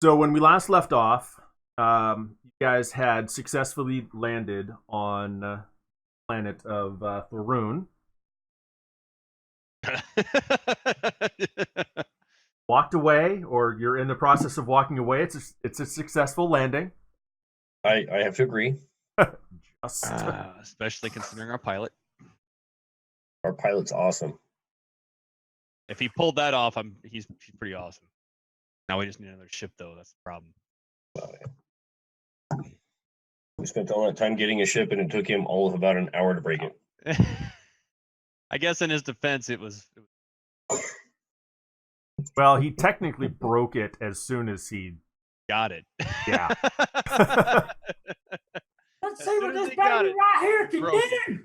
So when we last left off, you guys had successfully landed on the planet of Tharoon. Walked away, or you're in the process of walking away. It's a successful landing. I have to agree. Especially considering our pilot. Our pilot's awesome. If he pulled that off, he's pretty awesome. Now we just need another ship, though. That's the problem. We spent all that time getting a ship, and it took him all of about an hour to break it. I guess in his defense, it was. Well, he technically broke it as soon as he got it. Yeah. Let's see what this baby right here can do.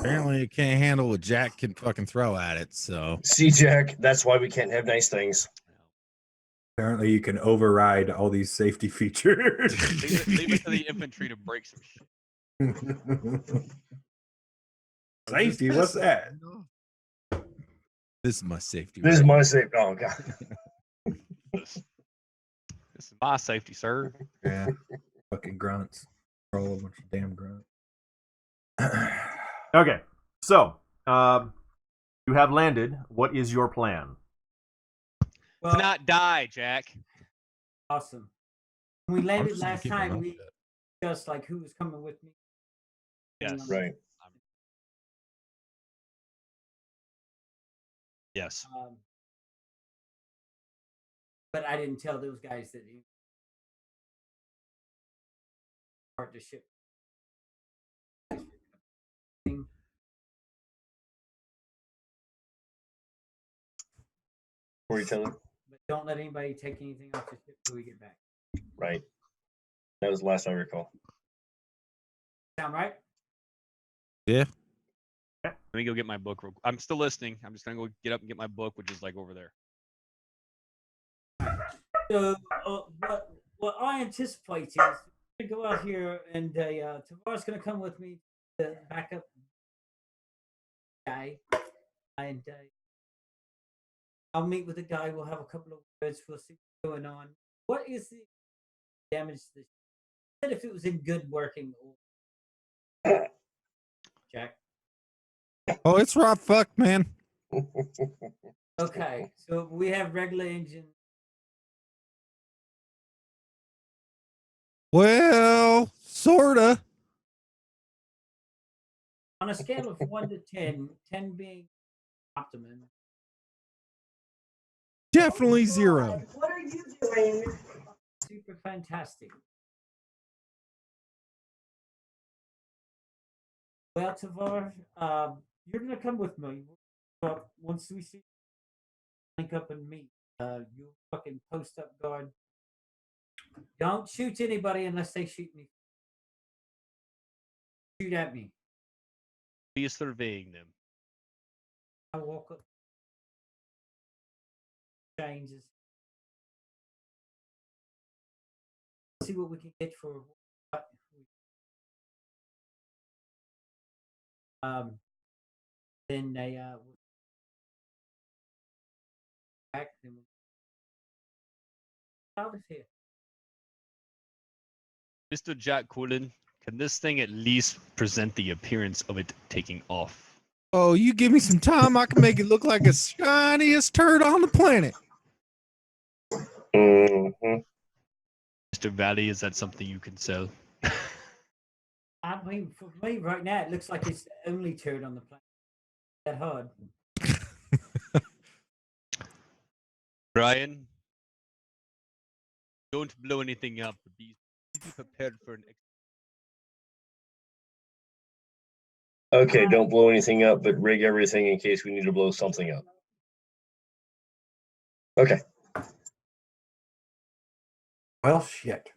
Apparently, it can't handle what Jack can fucking throw at it. So, see, Jack, that's why we can't have nice things. Apparently, you can override all these safety features. leave it to the infantry to break some shit. Safety? What's that? This is my safety. This is my safety. Oh, God. This is my safety, sir. Yeah. Fucking grunts. All a bunch of damn grunts. Okay, so you have landed. What is your plan? Well, To not die, Jack. awesome. When we landed just gonna last keep time, it we discussed like who was coming with me. Yes. Right. Yes. But I didn't tell those guys that he part the ship. Before you tell him. But don't let anybody take anything off the ship till we get back. Right. That was the last I recall. Sound right? Yeah. Let me go get my book. I'm still listening. I'm just gonna go get up and get my book, which is like over there. So what I anticipate is I'm gonna go out here and Tavares gonna come with me to back up guy, and I'll meet with the guy. We'll have a couple of words. We'll see what's going on. What is the damage to this? Said if it was in good working order. Jack. Oh, it's rough, fuck, man. Okay, so we have regular engine. Well, sorta. On a scale of 1 to 10, 10 being optimum. Definitely 0. What are you doing? Super fantastic. Well, Tavar, you're gonna come with me. But once we see link up and meet, you fucking post up guard. Don't shoot anybody unless they shoot me. Shoot at me. Be surveying them. I walk up. Changes. See what we can get for. Then they back them out of here. Mr. Jack Cullen, can this thing at least present the appearance of it taking off? Oh, you give me some time, I can make it look like the shiniest turd on the planet. Mm-hmm. Mr. Valley, is that something you can sell? I mean, for me right now, it looks like it's the only turd on the planet. That hard. Brian, don't blow anything up. Be prepared for an. Okay, don't blow anything up, but rig everything in case we need to blow something up. Okay. Well, shit.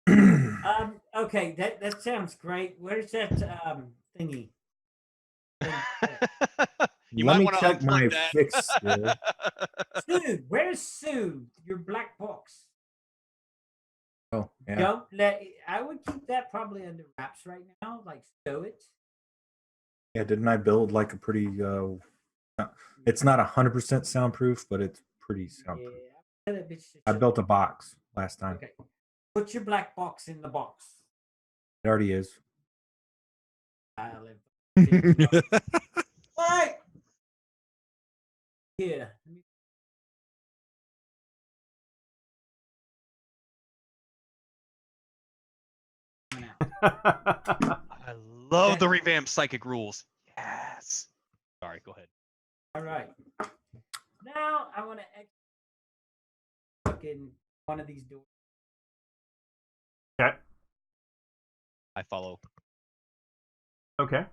Okay, that sounds great. Where's that thingy? You Let might me want to check my unplug that. fix skill. Sue, where's Sue? Your black box. Oh, yeah. Don't let. I would keep that probably under wraps right now. Like stow it. Yeah, didn't I build like a pretty it's not 100% soundproof, but it's pretty soundproof. Yeah, Tell that bitch to I shut built a up. box last time. Okay. Put your black box in the box. It already is. I'll live. What? Here. I love the revamped psychic rules. Yes. Sorry, go ahead. All right. Now I want to fucking one of these doors. Okay. I follow. Okay.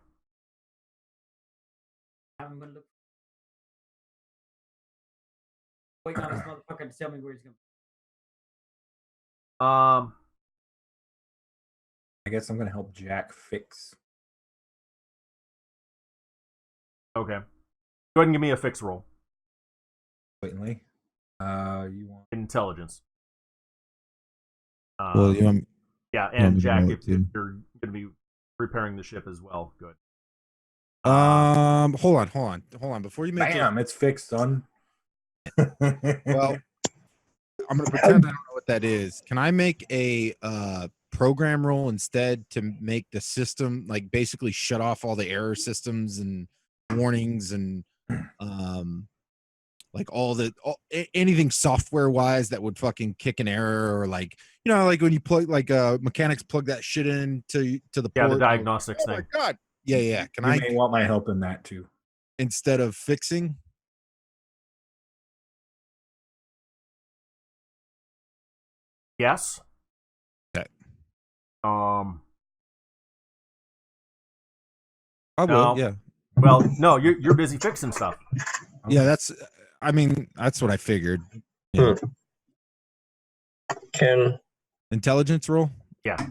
I'm gonna look. Waiting on this motherfucker to tell me where he's going. I guess I'm gonna help Jack fix. Okay. Go ahead and give me a fix roll. Blatantly. You want? Intelligence. Well, you want, Yeah, you want and me to Jack, roll if it too? you're going to be repairing the ship as well, good. Hold on. Before you make Bam! It's fixed, son. Well, I'm gonna pretend I don't know what that is. Can I make a program roll instead to make the system like basically shut off all the error systems and warnings and like anything software wise that would fucking kick an error, or like, you know, like when you plug like mechanics plug that shit in to the port. Yeah, the diagnostics oh thing. my god. Yeah. Can You I may want my help in that too. instead of fixing? Yes. Okay. I I will. No. Yeah. Well, no, you're busy fixing stuff. Yeah. That's what I figured. Yeah. Can Intelligence roll. Yeah.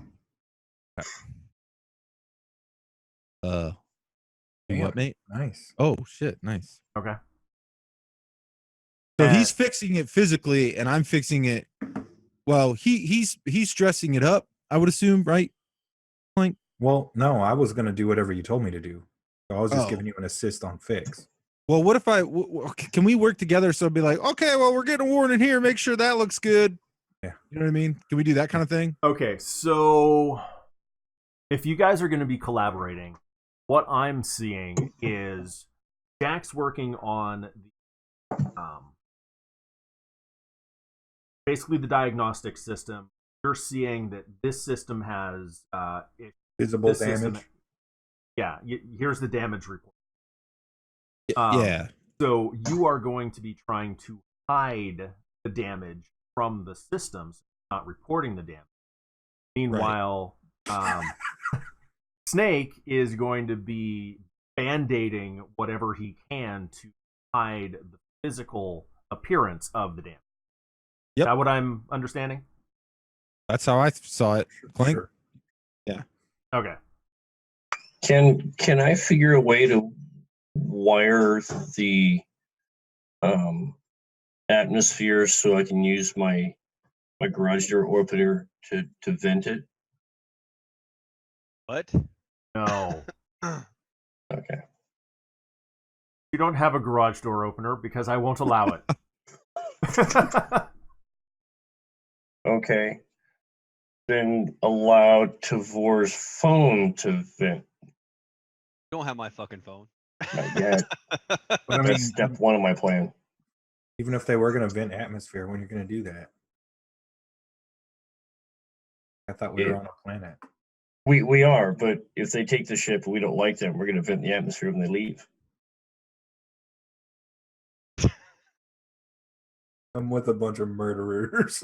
What, mate? Nice. Oh shit, nice. Okay. So he's fixing it physically, and I'm fixing it. Well, he's dressing it up, I would assume, right? Like, Well, no, I was gonna do whatever you told me to do. So I was just Oh. giving you an assist on fix. well, what if can we work together? So it'd be like, okay, well, we're getting a warning here. Make sure that looks good. Yeah. You know what I mean? Can we do that kind of thing? Okay, so if you guys are going to be collaborating, what I'm seeing is Jack's working on basically the diagnostic system. You're seeing that this system has Visible damage. Yeah, here's the damage report. Yeah. So you are going to be trying to hide the damage from the systems, not reporting the damage. Meanwhile, Snake is going to be band-aiding whatever he can to hide the physical appearance of the damage. Yep. Is that what I'm understanding? That's how I saw it. Clink. Sure. Yeah. Okay. can I figure a way to wire the atmosphere so I can use my garage door opener to vent it? What? No. Okay. You don't have a garage door opener because I won't allow it. Okay. Then allow Tavor's phone to vent. You don't have my fucking phone. Not yet. But I mean, That's step one of my plan. even if they were gonna vent atmosphere, when you're gonna do that? I thought we were Yeah. on a planet. We are, but if they take the ship and we don't like them, we're going to vent the atmosphere when they leave. I'm with a bunch of murderers.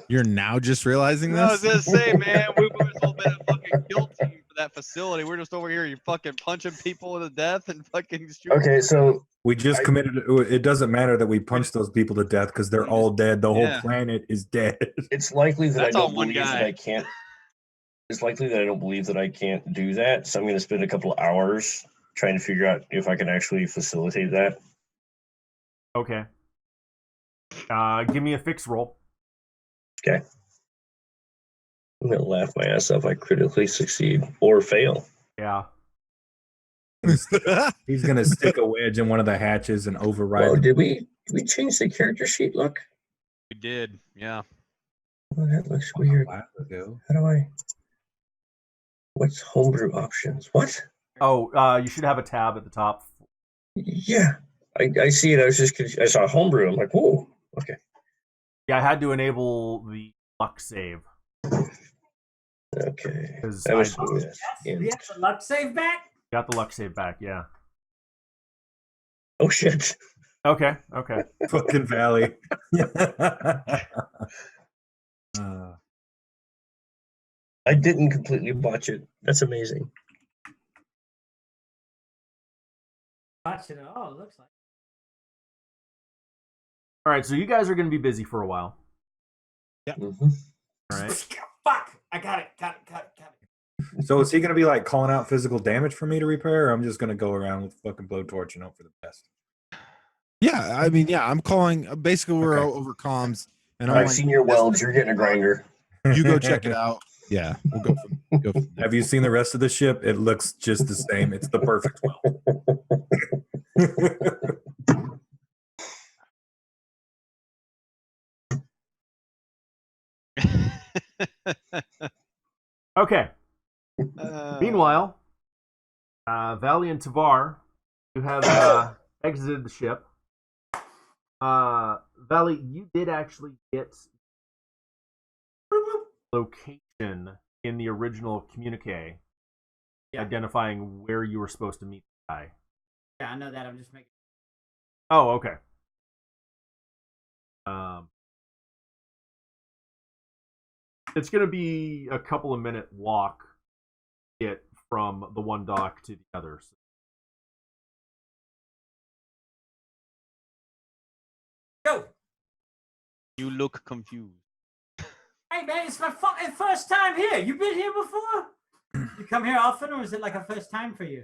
You're now just realizing I was this? gonna say, man, we were so been fucking guilty for that facility. We're just over here, you fucking punching people to death and fucking shooting. Okay, so We just committed. It doesn't matter that we punched those people to death because they're all dead. The whole Yeah. planet is dead. it's likely that That's I all don't one believe that guy. I can't. It's likely that I don't believe that I can't do that. So I'm going to spend a couple of hours trying to figure out if I can actually facilitate that. Okay. Give me a fix roll. Okay. I'm going to laugh my ass off. I critically succeed or fail. Yeah. He's gonna stick a wedge in one of the hatches and override. Oh, did we change the character sheet look? We did, yeah. Oh, that looks a weird. while ago. How do I? What's homebrew options? What? Oh, you should have a tab at the top. Yeah, I see it. I saw homebrew. I'm like, whoa. Okay. Yeah, I had to enable the luck save. Okay. Because That was Yes, we have the luck save back. got the luck save back, yeah. Oh shit. Okay. Fucking Valley. I didn't completely botch it. That's amazing. Watch it all. It looks like. All right, so you guys are going to be busy for a while. Mm-hmm. All right. Fuck! I got it. Got it. So is he gonna be like calling out physical damage for me to repair, or I'm just gonna go around with a fucking blowtorch and hope for the best? Yeah, I mean, yeah, I'm calling. Basically, we're Okay. over comms, and All I'm right, like, senior welds, you're getting a grinder. you go check it out. Yeah, we'll go from there. Have you seen the rest of the ship? It looks just the same. It's the perfect well. Okay. Meanwhile, Valley and Tavar, you have exited the ship. Valley, you did actually get location in the original communique, identifying where you were supposed to meet the guy. Yeah, I know that. I'm just making. Oh, okay. It's going to be a couple of minute walk from the one dock to the other. Go. You look confused. Hey man, it's my fucking first time here. You been here before? You come here often, or is it like a first time for you?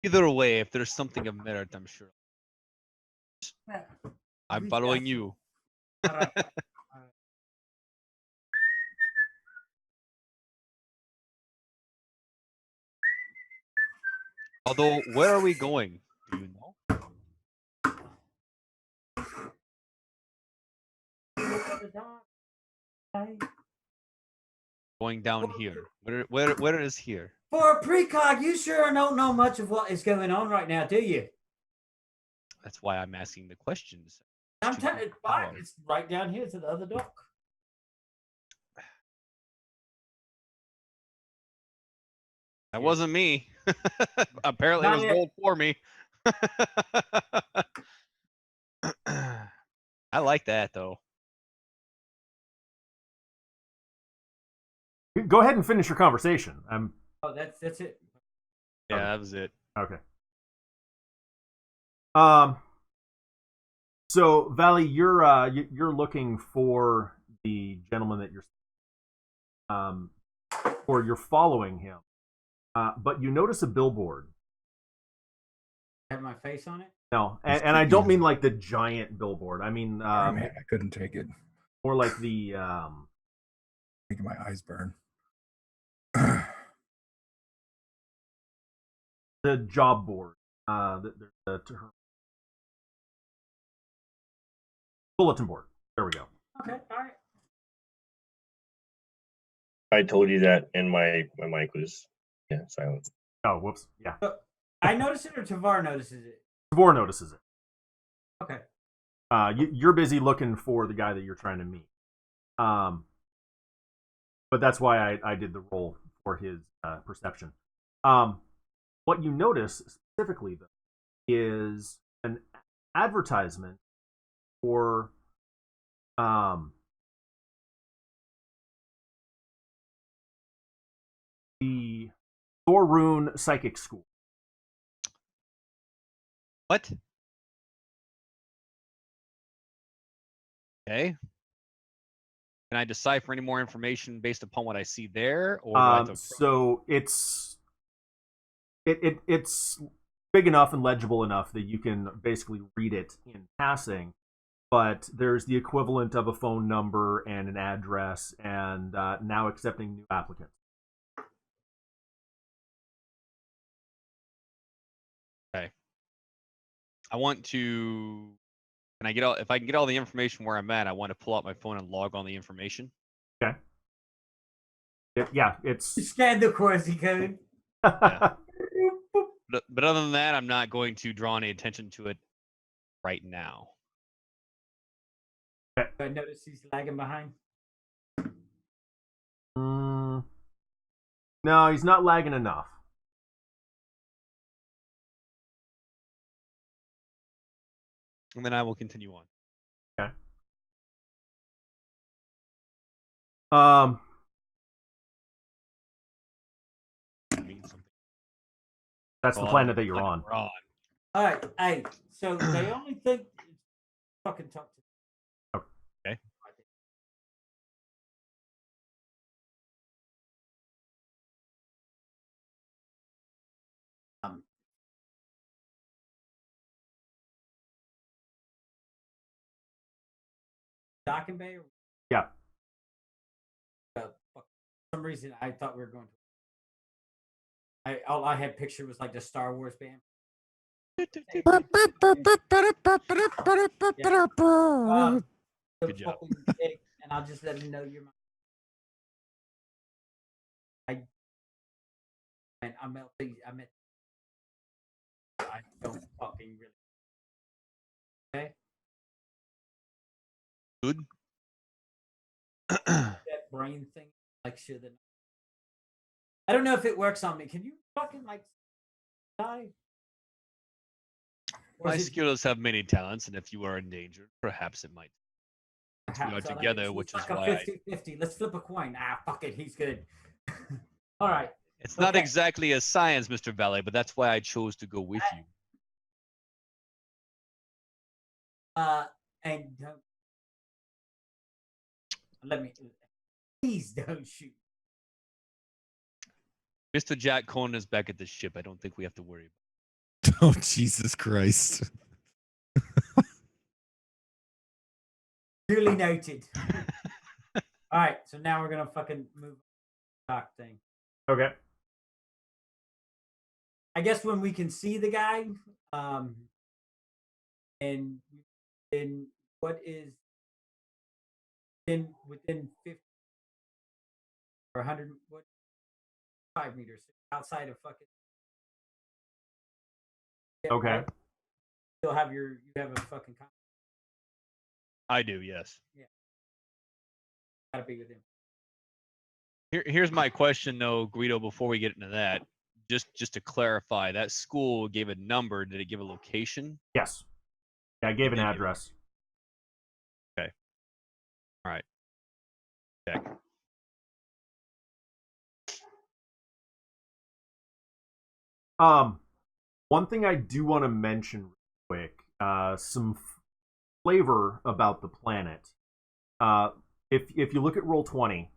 Either way, if there's something of merit, I'm sure. I'm following you. All right. Although, where are we going? Do you know? Going down here. Where is here? For a precog, you sure don't know much of what is going on right now, do you? That's why I'm asking the questions. I'm telling you, it's right down here to the other dock. That wasn't me. Apparently, Not it was yet. rolled for me. I like that though. Go ahead and finish your conversation. Oh, that's it. Yeah, that was it. Okay. So Valley, you're looking for the gentleman that or you're following him. But you notice a billboard. Have my face on it? No, and I don't mean like the giant billboard. I mean Oh, man, I couldn't take it. more like the Making my eyes burn. the job board. The bulletin board. There we go. Okay, all right. I told you that, and my mic was silent. Oh, whoops. Yeah. I notice it, or Tavar notices it? Tavor notices it. Okay. You're busy looking for the guy that you're trying to meet. But that's why I did the roll for his perception. What you notice specifically, though, is an advertisement for the Thorun Psychic School. What? Okay. Can I decipher any more information based upon what I see there, or do I have to... So it's big enough and legible enough that you can basically read it in passing, but there's the equivalent of a phone number and an address, and now accepting new applicants. I want to. Can I get all? If I can get all the information where I'm at, I want to pull out my phone and log on the information. Okay. It's. Scan the quasi code. Yeah. But other than that, I'm not going to draw any attention to it right now. I notice he's lagging behind. No, he's not lagging enough. And then I will continue on. Okay. That's the planet that you're on. We're on. All right, hey. So they only think fucking talk to. Okay. Docking Bay? Yeah. For some reason, I thought we were going to. All I had pictured was like the Star Wars band. Good job. And I'll just let him know you're my. I don't fucking really. Okay. Good. That brain thing, like shit. I don't know if it works on me. Can you fucking like die? My skills have many talents, and if you are endangered, perhaps it might. We are together, which is why 50-50. Let's flip a coin. Fuck it, he's good. All right. It's not exactly a science, Mr. Valet, but that's why I chose to go with you. And don't let me. Please don't shoot. Mr. Jack Conan is back at the ship. I don't think we have to worry about. Oh, Jesus Christ. Duly noted. All right, so now we're gonna fucking move dock thing. Okay. I guess when we can see the guy, and in what is within 50 or 100, what 5 meters outside of fucking. Okay. Right? You have a fucking. I do, yes. Yeah. Gotta be with him. Here's my question, though, Guido. Before we get into that, just to clarify, that school gave a number. Did it give a location? Yes. Yeah, I gave an address. Okay. All right. Check. One thing I do want to mention real quick, some flavor about the planet. If you look at Roll20,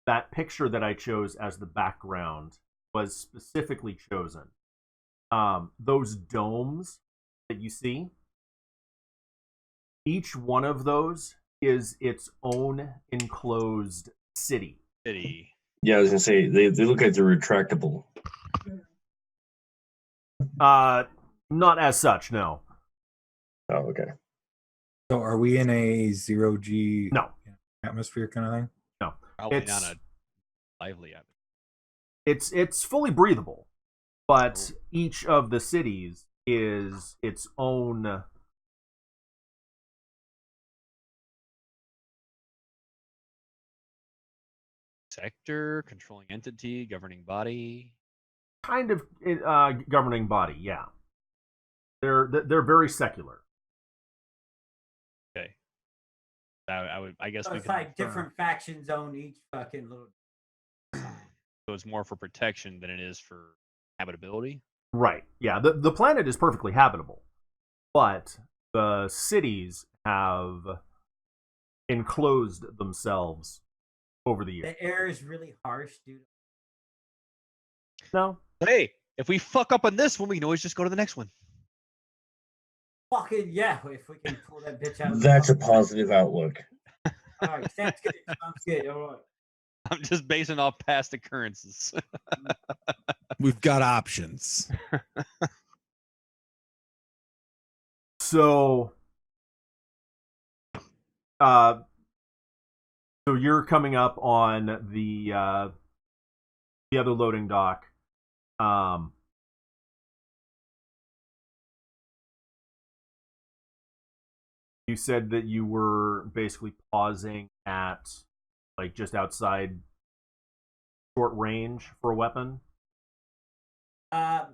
that picture that I chose as the background was specifically chosen. Those domes that you see, each one of those is its own enclosed city. Yeah, I was gonna say they look like they're retractable. Not as such, no. Oh, okay. So are we in a 0G No. atmosphere kind of thing? No. Probably not a lively atmosphere. It's fully breathable, but each of the cities is its own Sector, controlling entity, governing body. kind of governing body. Yeah, they're very secular. Okay. I guess So we it's can like different factions own each fucking little. So it's more for protection than it is for habitability. Right. Yeah. The planet is perfectly habitable, but the cities have enclosed themselves over the years. The air is really harsh, dude. No. Hey, if we fuck up on this one, we can always just go to the next one. Fucking yeah! If we can pull that bitch out. That's a positive outlook. All right, sounds good. Sounds good. All right. I'm just basing off past occurrences. We've got options. So, so you're coming up on the other loading dock. You said that you were basically pausing at like just outside short range for a weapon. I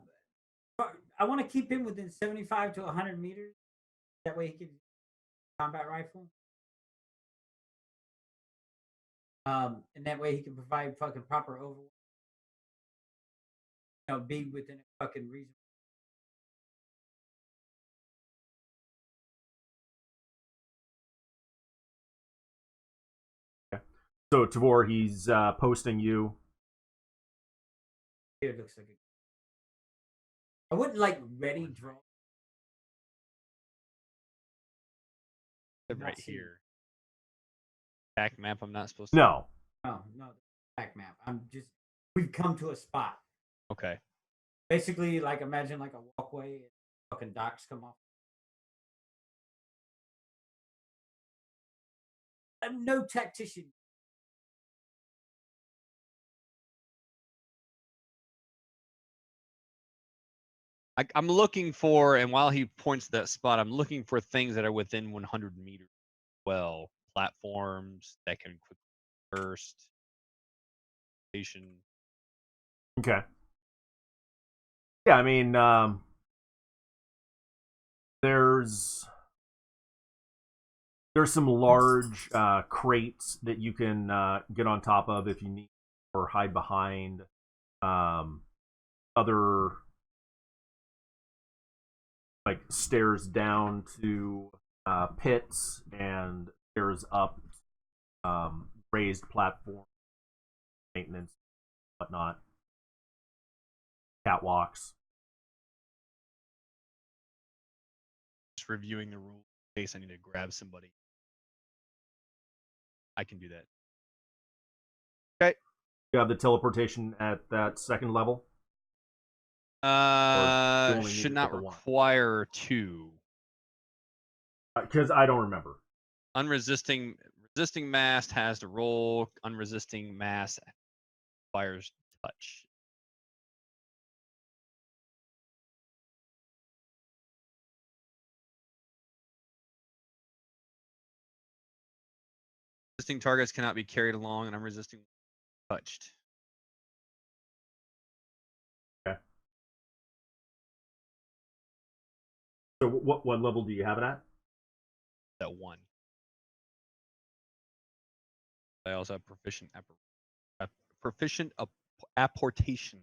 want to keep him within 75 to 100 meters. That way he can combat rifle. And that way he can provide fucking proper over. Be within a fucking reason. Okay. So Tavor, he's posting you. It looks like I wouldn't like ready draw. Right here. Back map. I'm not supposed to. No. No, back map. We've come to a spot. Okay. Basically, like imagine like a walkway and fucking docks come off. I'm no tactician. I'm looking for, and while he points to that spot, I'm looking for things that are within 100 meters. Well, platforms that can quick burst. Station. Okay. Yeah, I mean, there's some large crates that you can get on top of if you need, or hide behind. Other like stairs down to pits and stairs up, raised platform, maintenance, whatnot, catwalks. Just reviewing the rules in case I need to grab somebody. I can do that. Okay. You have the teleportation at that second level. Should not require 2. Because I don't remember. Resisting mass has to roll. Unresisting mass requires touch. Resisting targets cannot be carried along, and unresisting touched. Okay. So what level do you have it at? That 1. I also have proficient apportation.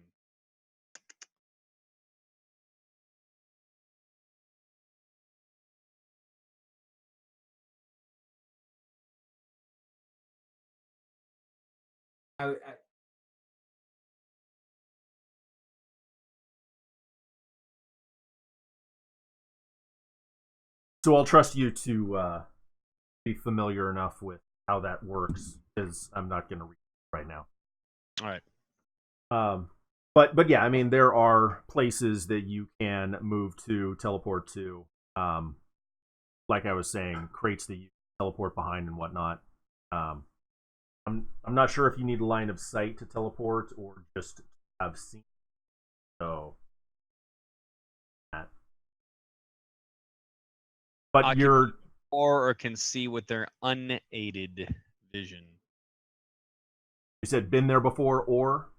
So I'll trust you to be familiar enough with how that works, because I'm not going to read it right now. All right. But yeah, I mean, there are places that you can move to, teleport to. Like I was saying, crates that you teleport behind and whatnot. I'm not sure if you need a line of sight to teleport or just have seen. So, but you're or can see with their unaided vision. You said been there before, or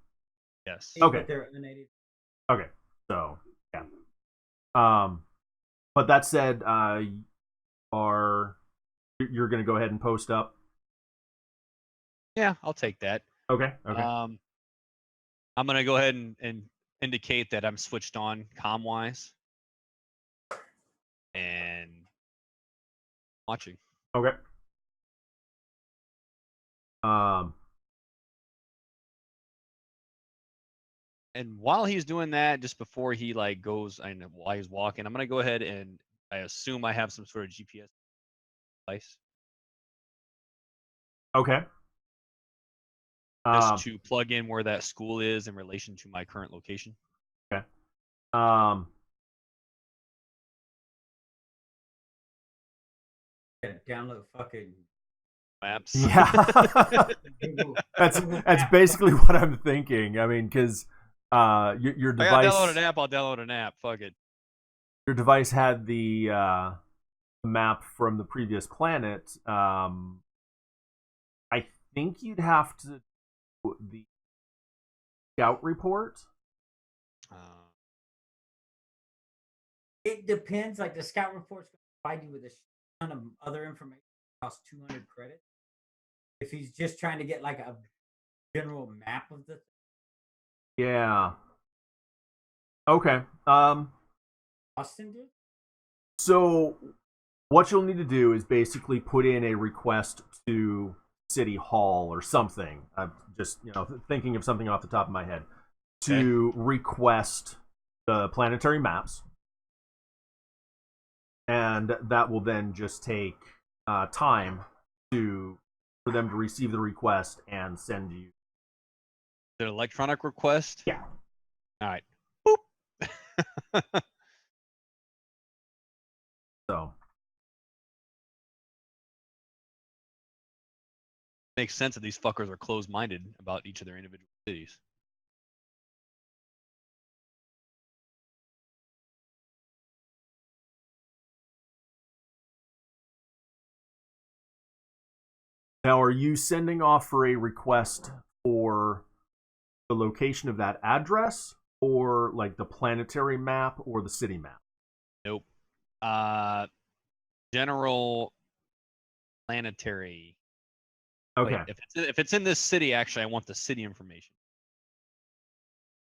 yes. Okay. They're unaided. Okay. So yeah. But that said, you're going to go ahead and post up? Yeah, I'll take that. Okay. I'm going to go ahead and indicate that I'm switched on comm-wise. And watching. Okay. And while he's doing that, just before he goes, and while he's walking, I'm going to go ahead and I assume I have some sort of GPS device. Okay. Just to plug in where that school is in relation to my current location. Okay. Gotta download fucking Maps. Yeah. Google. that's Google that's Maps. basically what I'm thinking. I mean, because your I gotta download device an app. I'll download an app. Fuck it. your device had the map from the previous planet. I think you'd have to do the scout report. It depends. Like the scout report's going to provide you with a ton of other information. It costs 200 credits. If he's just trying to get like a general map of the. Yeah. Okay. Austin did. So what you'll need to do is basically put in a request to City Hall or something. I'm just thinking of something off the top of my head to request the planetary maps, and that will then just take time for them to receive the request and send you. Is it an electronic request? Yeah. All right. Boop. So Makes sense that these fuckers are closed-minded about each of their individual cities. now, are you sending off for a request for the location of that address, or like the planetary map or the city map? Nope. General planetary. Okay. Wait, if it's in this city, actually, I want the city information.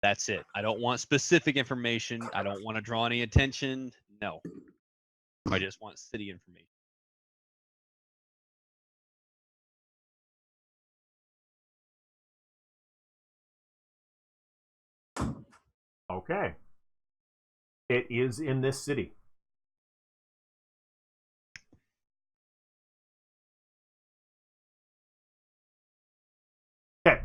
That's it. I don't want specific information. I don't want to draw any attention. No. I just want city information. Okay. It is in this city. Okay.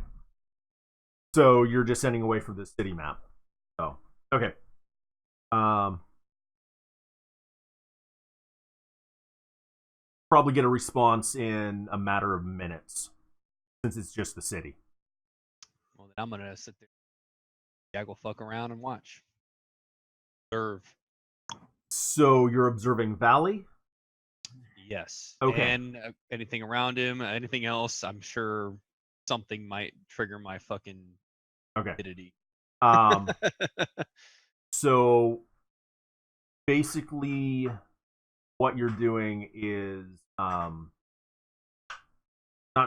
So you're just sending away for the city map. So okay. Probably get a response in a matter of minutes, since it's just the city. Well, then I'm gonna sit there. Yeah, go fuck around and watch. Observe. So you're observing Valley? Yes. Okay. And anything around him, anything else, I'm sure something might trigger my fucking Okay. stupidity. So basically what you're doing is not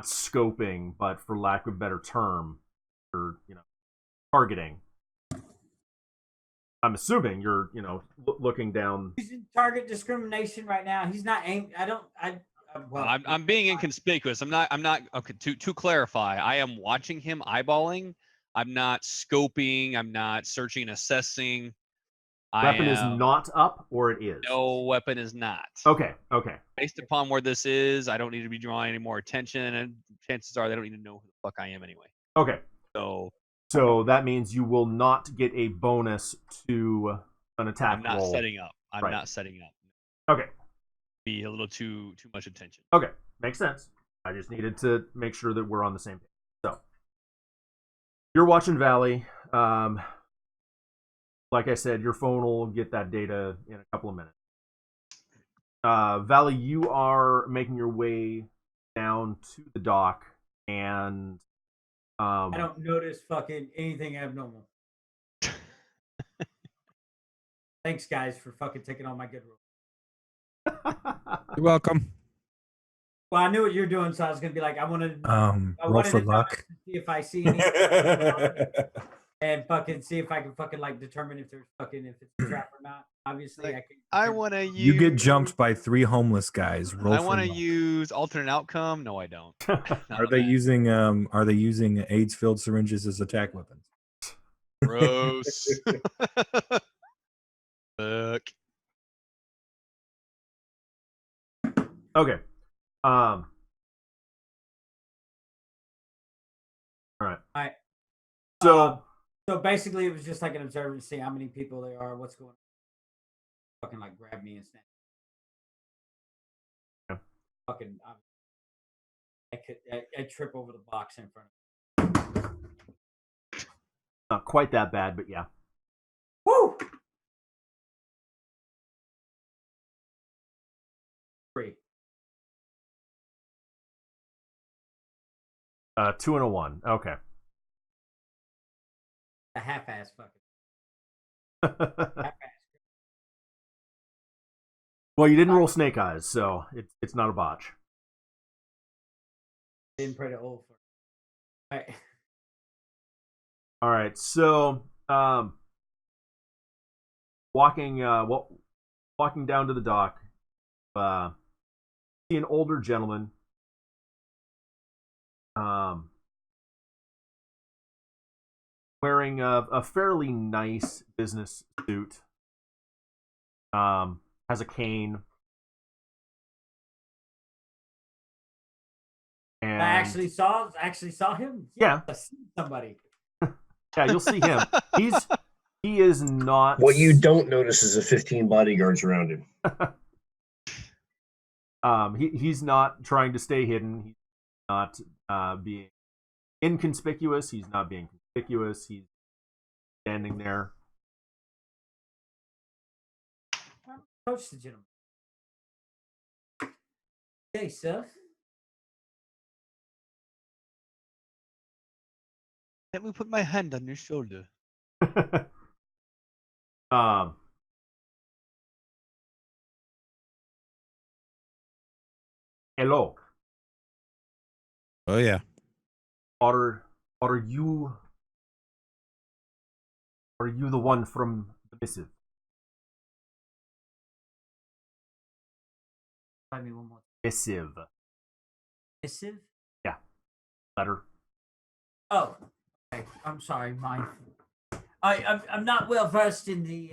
scoping, but for lack of a better term, you're targeting. I'm assuming you're looking down. He's in target discrimination right now. He's not aimed. Well, I'm being inconspicuous. I'm not okay, to clarify, I am watching him eyeballing. I'm not scoping, I'm not searching and assessing. Weapon is not up, or it is? No, weapon is not. Okay. Based upon where this is, I don't need to be drawing any more attention, and chances are they don't need to know who the fuck I am anyway. Okay. So that means you will not get a bonus to an attack I'm not roll. setting up. I'm Right. not setting up. Okay. Be a little too much attention. Okay. Makes sense. I just needed to make sure that we're on the same page. So you're watching Valley. Like I said, your phone will get that data in a couple of minutes. Valley, you are making your way down to the dock, and I don't notice fucking anything abnormal. Thanks, guys, for fucking taking all my good rules. You're welcome. Well, I knew what you're doing, so I was gonna be like, I wanted roll for luck. to see if I see anything and fucking see if I can fucking like determine if there's fucking if it's a trap or not. Obviously, I want to use. You get jumped by 3 homeless guys. Roll I for want to luck. use alternate outcome. No, I don't. Are they using AIDS-filled syringes as attack weapons? Gross. Fuck. okay. All right. So So basically, it was just like an observer to see how many people there are, what's going on. Fucking like grab me and snap. fucking. I trip over the box in front of. Not quite that bad, but yeah. Woo! 3. 2 and a 1. Okay. A half-ass fucking. Half-ass. Well, you didn't roll snake eyes, so it's not a botch. Didn't pray to old for. All right. All right. So, walking down to the dock, see an older gentleman. Wearing a fairly nice business suit. Has a cane. And I actually saw him. Yeah. I seen somebody. Yeah, you'll see him. He is not. What you don't notice is the 15 bodyguards around him. He's not trying to stay hidden. He's not being inconspicuous. He's not being conspicuous. He's standing there. Approach the gentleman. Hey, sir. Let me put my hand on your shoulder. Hello. Oh yeah. Are you the one from the missive? Try me one more. Missive. Missive? Yeah. Letter. Oh, okay. I'm sorry. I'm not well versed in the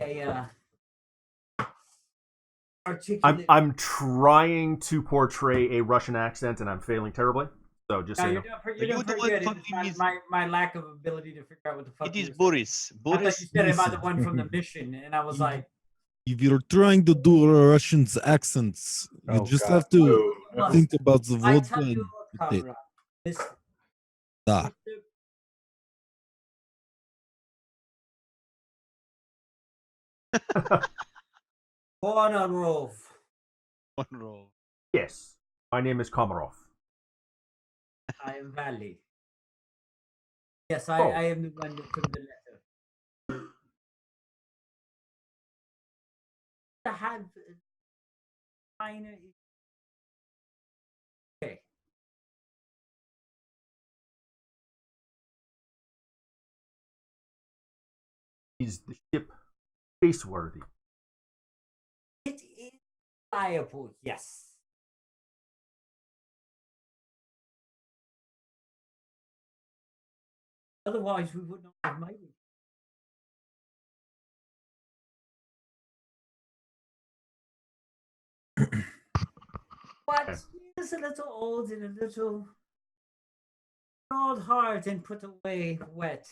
articulate. I'm trying to portray a Russian accent and I'm failing terribly. So just No, say you're doing pretty good. It's my lack of ability to figure out what the fuck. It is you Boris. I thought Boris. you said about the one from the mission, and I was like, If you're trying to do a Russian's accents, you Oh, just God. have to Well, think about the I vodka. tell you and what, it. Conrad, this Da. Komarov. One roll. yes. My name is Komarov. I am Valley. Yes, Oh. I am the one that took the letter. I had minor. Okay. Is the ship spaceworthy? It is viable, yes. Otherwise, we would not have made it. But it's a little old and a little old hard and put away wet.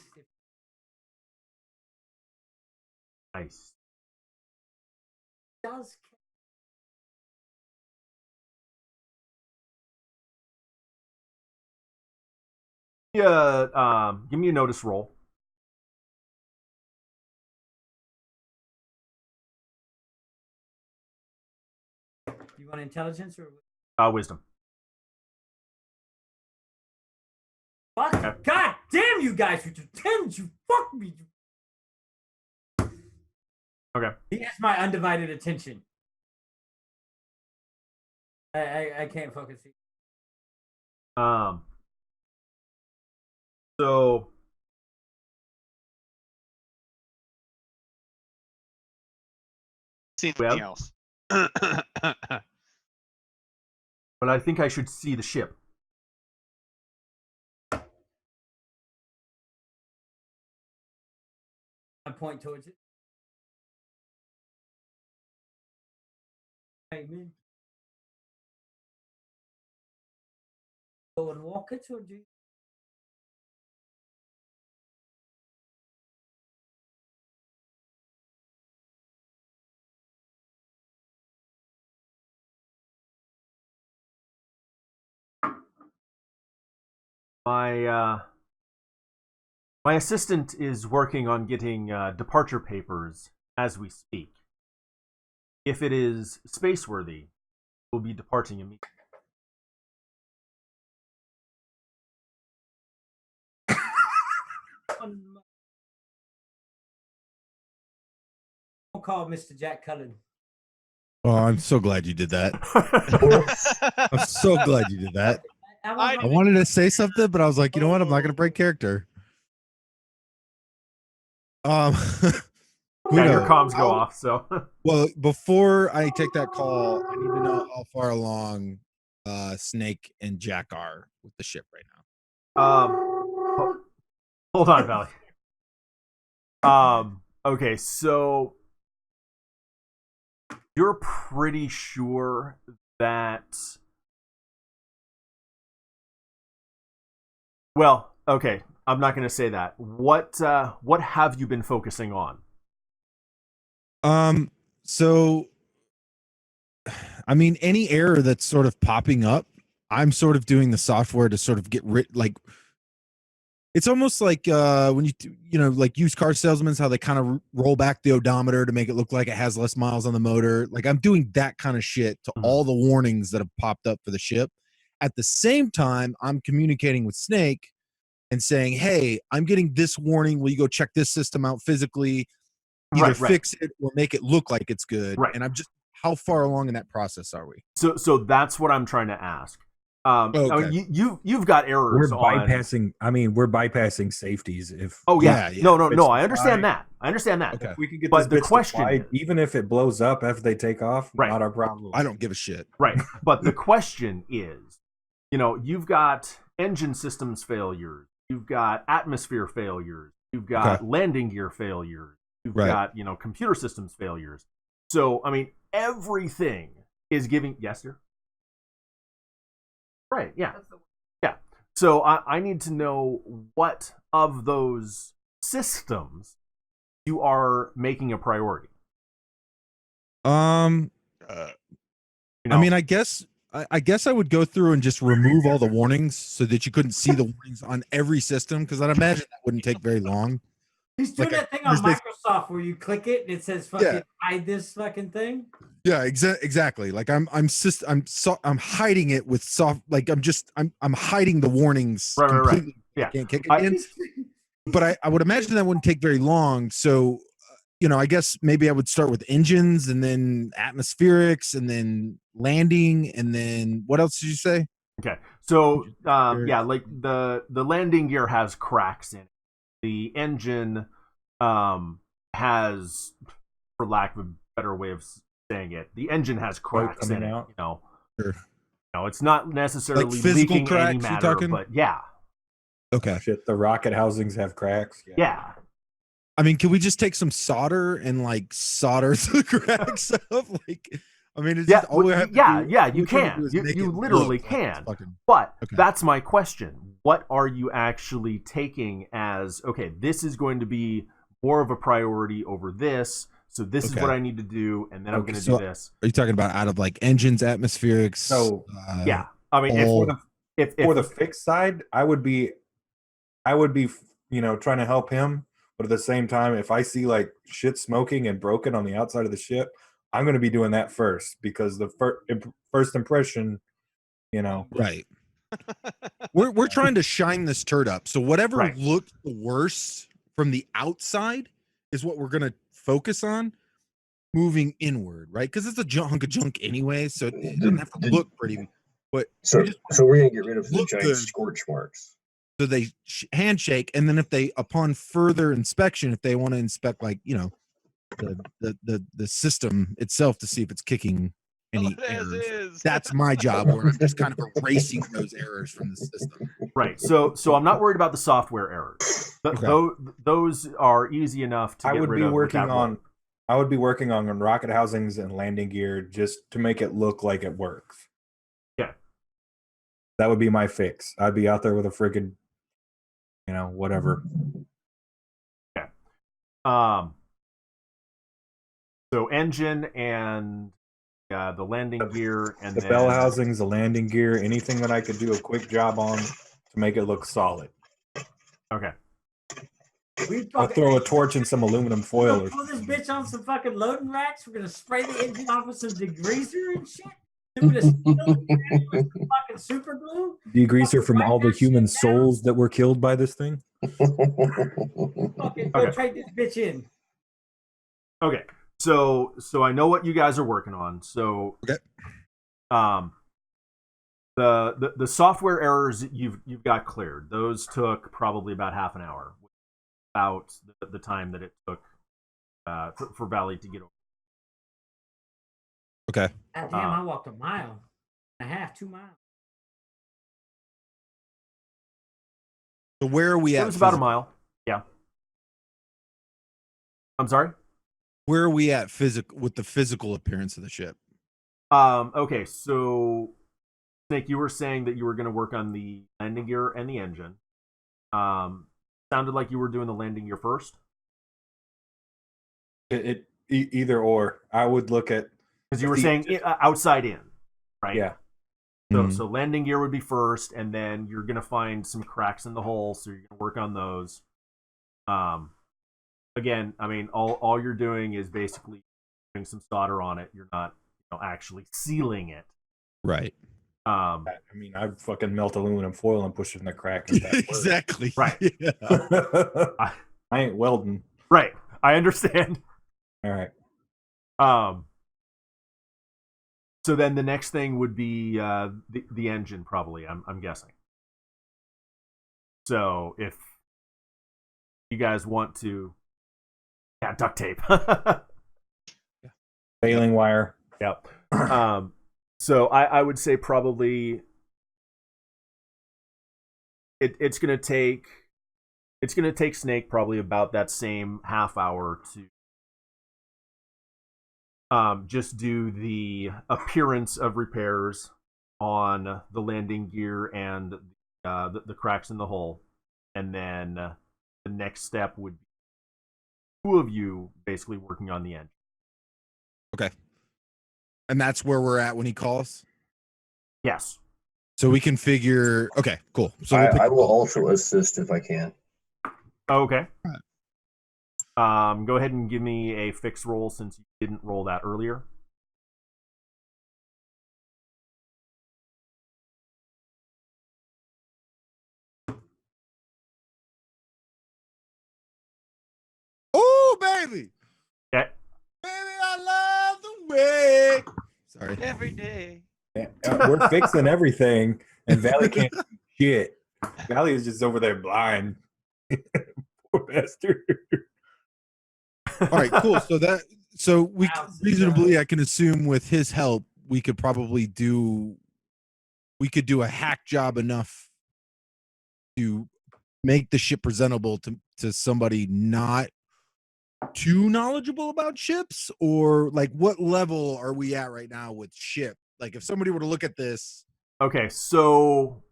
Nice. It does. Yeah. Give me a notice roll. You want intelligence or Wisdom. what? Okay. God damn you guys with your tens, you fuck me. Okay. He has my undivided attention. I can't focus. So See anything Well. else? but I think I should see the ship. I point towards it. Amen. Go and walk it, or do you? my assistant is working on getting departure papers as we speak. If it is spaceworthy, we'll be departing immediately. We'll call Mr. Jack Cullen. Oh, I'm so glad you did that. I'm so glad you did that. I wanted to say something, but I was like, you know what? I'm not going to break character. Yeah, Guido, your comms go off. So, well, before I take that call, I need to know how far along Snake and Jack are with the ship right now. Hold on, Valley. Okay, so you're pretty sure that. Well, okay, I'm not going to say that. What have you been focusing on? So I mean, any error that's sort of popping up, I'm sort of doing the software to sort of get rid. Like, it's almost like when like used car salesmen, how they kind of roll back the odometer to make it look like it has less miles on the motor. Like, I'm doing that kind of shit to all the warnings that have popped up for the ship. At the same time, I'm communicating with Snake and saying, hey, I'm getting this warning. Will you go check this system out physically? Either fix it or make it look like it's good. Right. And I'm just, how far along in that process are we? So that's what I'm trying to ask. Okay. I mean, you've got errors. We're bypassing safeties. If no, I understand fly, that. I understand that. Okay. if we can get But this the bitch question to fly, is- even if it blows up after they take off, Right. not our problem. I don't give a shit. Right. But the question is, you've got engine systems failures, you've got atmosphere failures, you've got landing gear failures, you've got, computer systems failures. So, I mean, everything is giving. Yes, sir. Right. Yeah. Yeah. So I need to know what of those systems you are making a priority. I mean, I guess I would go through and just remove all the warnings so that you couldn't see the warnings on every system, because I'd imagine that wouldn't take very long. He's doing that thing on Microsoft where you click it and it says fucking hide this fucking thing. Yeah, exactly. Like I'm hiding it with soft. Like I'm hiding the warnings completely. Yeah, I can't kick it in. But I would imagine that wouldn't take very long. So, I guess maybe I would start with engines and then atmospherics and then landing and then what else did you say? Okay, so like the landing gear has cracks in it. The engine has, for lack of a better way of saying it, the engine has cracks in it. Sure. It's not necessarily like physical leaking cracks, any matter, but yeah. Okay. Shit, the rocket housings have cracks. Yeah. I mean, can we just take some solder and like solder the cracks up? Like, I mean, it's just all we have to do. You can. You literally can. But that's my question. What are you actually taking as, okay, this is going to be more of a priority over this, so this is what I need to do, and then I'm going to do this. Are you talking about out of like engines, atmospherics? So, yeah. I mean, if for the fixed side, I would be, trying to help him. But at the same time, if I see like shit smoking and broken on the outside of the ship, I'm going to be doing that first, because the first impression, Right. We're trying to shine this turd up. So whatever looks the worst from the outside is what we're going to focus on moving inward, right? Because it's a hunk of junk anyway, so it doesn't have to look pretty. But so we're going to get rid of the giant scorch marks. So they handshake, and then if they, upon further inspection, if they want to inspect, like the system itself to see if it's kicking any errors, that's my job. Where I'm just kind of erasing those errors from the system. Right. So I'm not worried about the software errors. Those are easy enough to get rid of. I would be working on rocket housings and landing gear just to make it look like it works. Yeah. That would be my fix. I'd be out there with a friggin', whatever. Okay. So engine and the landing gear and the bell housings, the landing gear, anything that I could do a quick job on to make it look solid. Okay. I'll throw a torch and some aluminum foil. We'll put this bitch on some fucking loading racks. We're gonna spray the engine off with some degreaser and shit. Do it a seal with some fucking super glue. Degreaser from all the Wipe that human shit down. souls that were killed by this thing. Fucking go Okay. trade this bitch in. Okay. So I know what you guys are working on. So Okay. The software errors you've got cleared. Those took probably about half an hour, about the time that it took for Valley to get over. Okay. God damn, I walked a mile and a half, 2 miles. So where are we It at? was about a physical- mile. Yeah. I'm sorry. Where are we at with the physical appearance of the ship? Okay, so Snake, you were saying that you were going to work on the landing gear and the engine. Sounded like you were doing the landing gear first. Either or. I would look at Because you were saying outside in, right? yeah. So landing gear would be first, and then you're gonna find some cracks in the hull, so you're gonna work on those. Again, I mean, all you're doing is basically putting some solder on it. You're not, actually sealing it. Right. I mean, I fucking melt aluminum foil and push it in the crack. And Exactly. Right. Yeah. I ain't welding. Right. I understand. All right. So then the next thing would be the engine, probably. I'm guessing. So if you guys want to, duct tape. Baling wire. Yep. So I would say probably it's gonna take Snake probably about that same half hour to just do the appearance of repairs on the landing gear and the cracks in the hull, and then the next step would be two of you basically working on the engine. Okay. And that's where we're at when he calls. Yes. So we can figure. Okay, cool. So I will also assist if I can. Okay. Alright. Go ahead and give me a fixed roll since you didn't roll that earlier. Oh, baby. Okay. Baby, I love the way. Sorry. Every day. We're fixing everything, and Valley can't do shit. Valley is just over there blind. Poor bastard. All right, cool. So we Wow, reasonably, I can assume with his help, we could do a hack job enough to make the ship presentable to somebody not too knowledgeable about ships, or like what level are we at right now with ship? Like if somebody were to look at this. Okay, so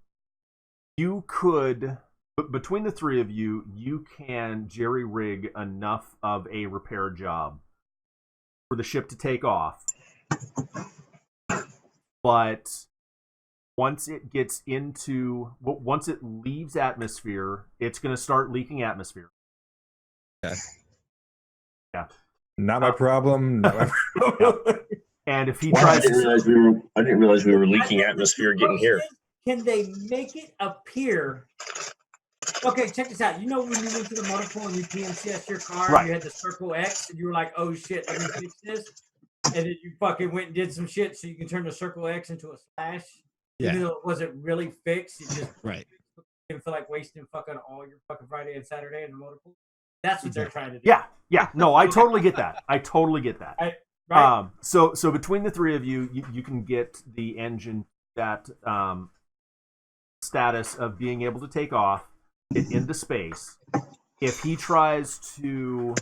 you could, between the three of you, you can jerry rig enough of a repair job for the ship to take off. But once it leaves atmosphere, it's going to start leaking atmosphere. Okay. Yeah. Not my problem. Not my problem. And if he Wow, I tries didn't realize we were leaking atmosphere getting here. Can they make it appear? Okay, check this out. You know when you went to the motor pool and you PMCS your car, Right. and you had the circle X, and you were like, "Oh shit, let me fix this," and then you fucking went and did some shit so you can turn the circle X into a slash. Even though it wasn't really fixed, you just Right. didn't feel like wasting fucking all your fucking Friday and Saturday in the motor pool. That's what they're trying to do. Yeah. No, I totally get that. Right. So between the three of you, you can get the engine that status of being able to take off it into space. If he tries to,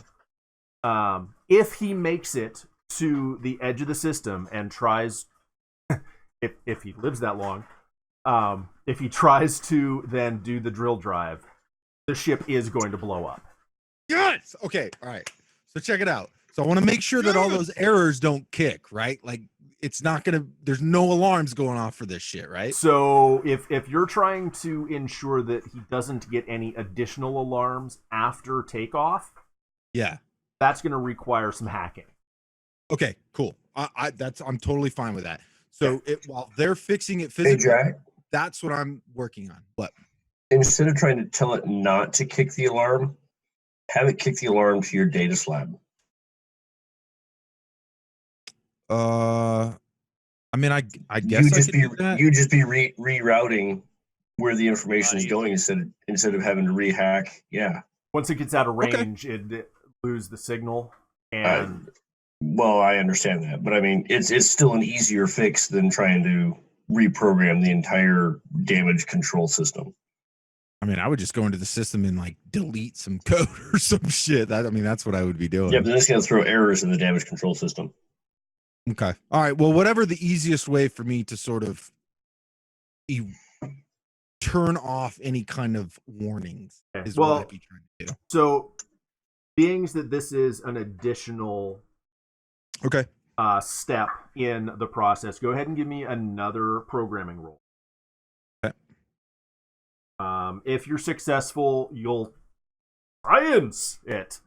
if he makes it to the edge of the system and tries, if he lives that long, if he tries to then do the drill drive, the ship is going to blow up. Yes. Okay. All right. So check it out. So I want to make sure that all those errors don't kick, right? Like it's not gonna. There's no alarms going off for this shit, right? So if you're trying to ensure that he doesn't get any additional alarms after takeoff, Yeah. that's going to require some hacking. Okay. Cool. I'm totally fine with that. So while they're fixing it Hey, physically, Jack, that's what I'm working on. What? instead of trying to tell it not to kick the alarm, have it kick the alarm to your data slab. I mean, I guess You I just could be do that. you just be rerouting where the information is going instead of having to rehack. Yeah. Once it gets out of Okay. range, it lose the signal. Uh, And well, I understand that, but I mean, it's still an easier fix than trying to reprogram the entire damage control system. I mean, I would just go into the system and like delete some code or some shit. I mean, that's what I would be doing. Yeah, but then it's going to throw errors in the damage control system. Okay. All right. Well, whatever the easiest way for me to sort of turn off any kind of warnings is what I'd be trying to do. So, being that this is an additional step in the process, go ahead and give me another programming roll. Okay. If you're successful, you'll science it.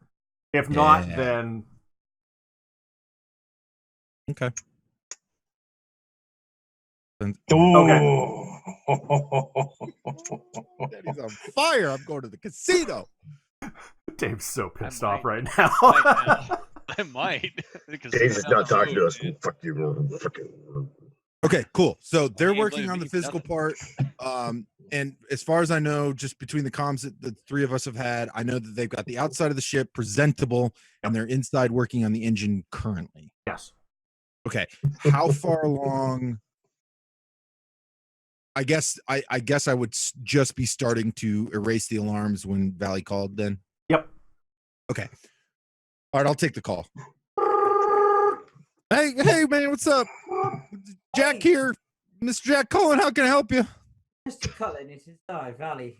If not, then okay. Oh. Daddy's on fire. I'm going to the casino. Dave's so pissed I off right might now. I might. Dave's not talking to us. Fuck you. Okay, cool. So they're ain't working blaming on me the for physical nothing. part. And as far as I know, just between the comms that the three of us have had, I know that they've got the outside of the ship presentable and they're inside working on the engine currently. Yes. Okay. How far along? I guess I would just be starting to erase the alarms when Valley called then. Yep. Okay. All right, I'll take the call. Hey, man, what's up? Jack here. Mr. Jack Cullen, how can I help you? Mr. Cullen, it is I, Valley.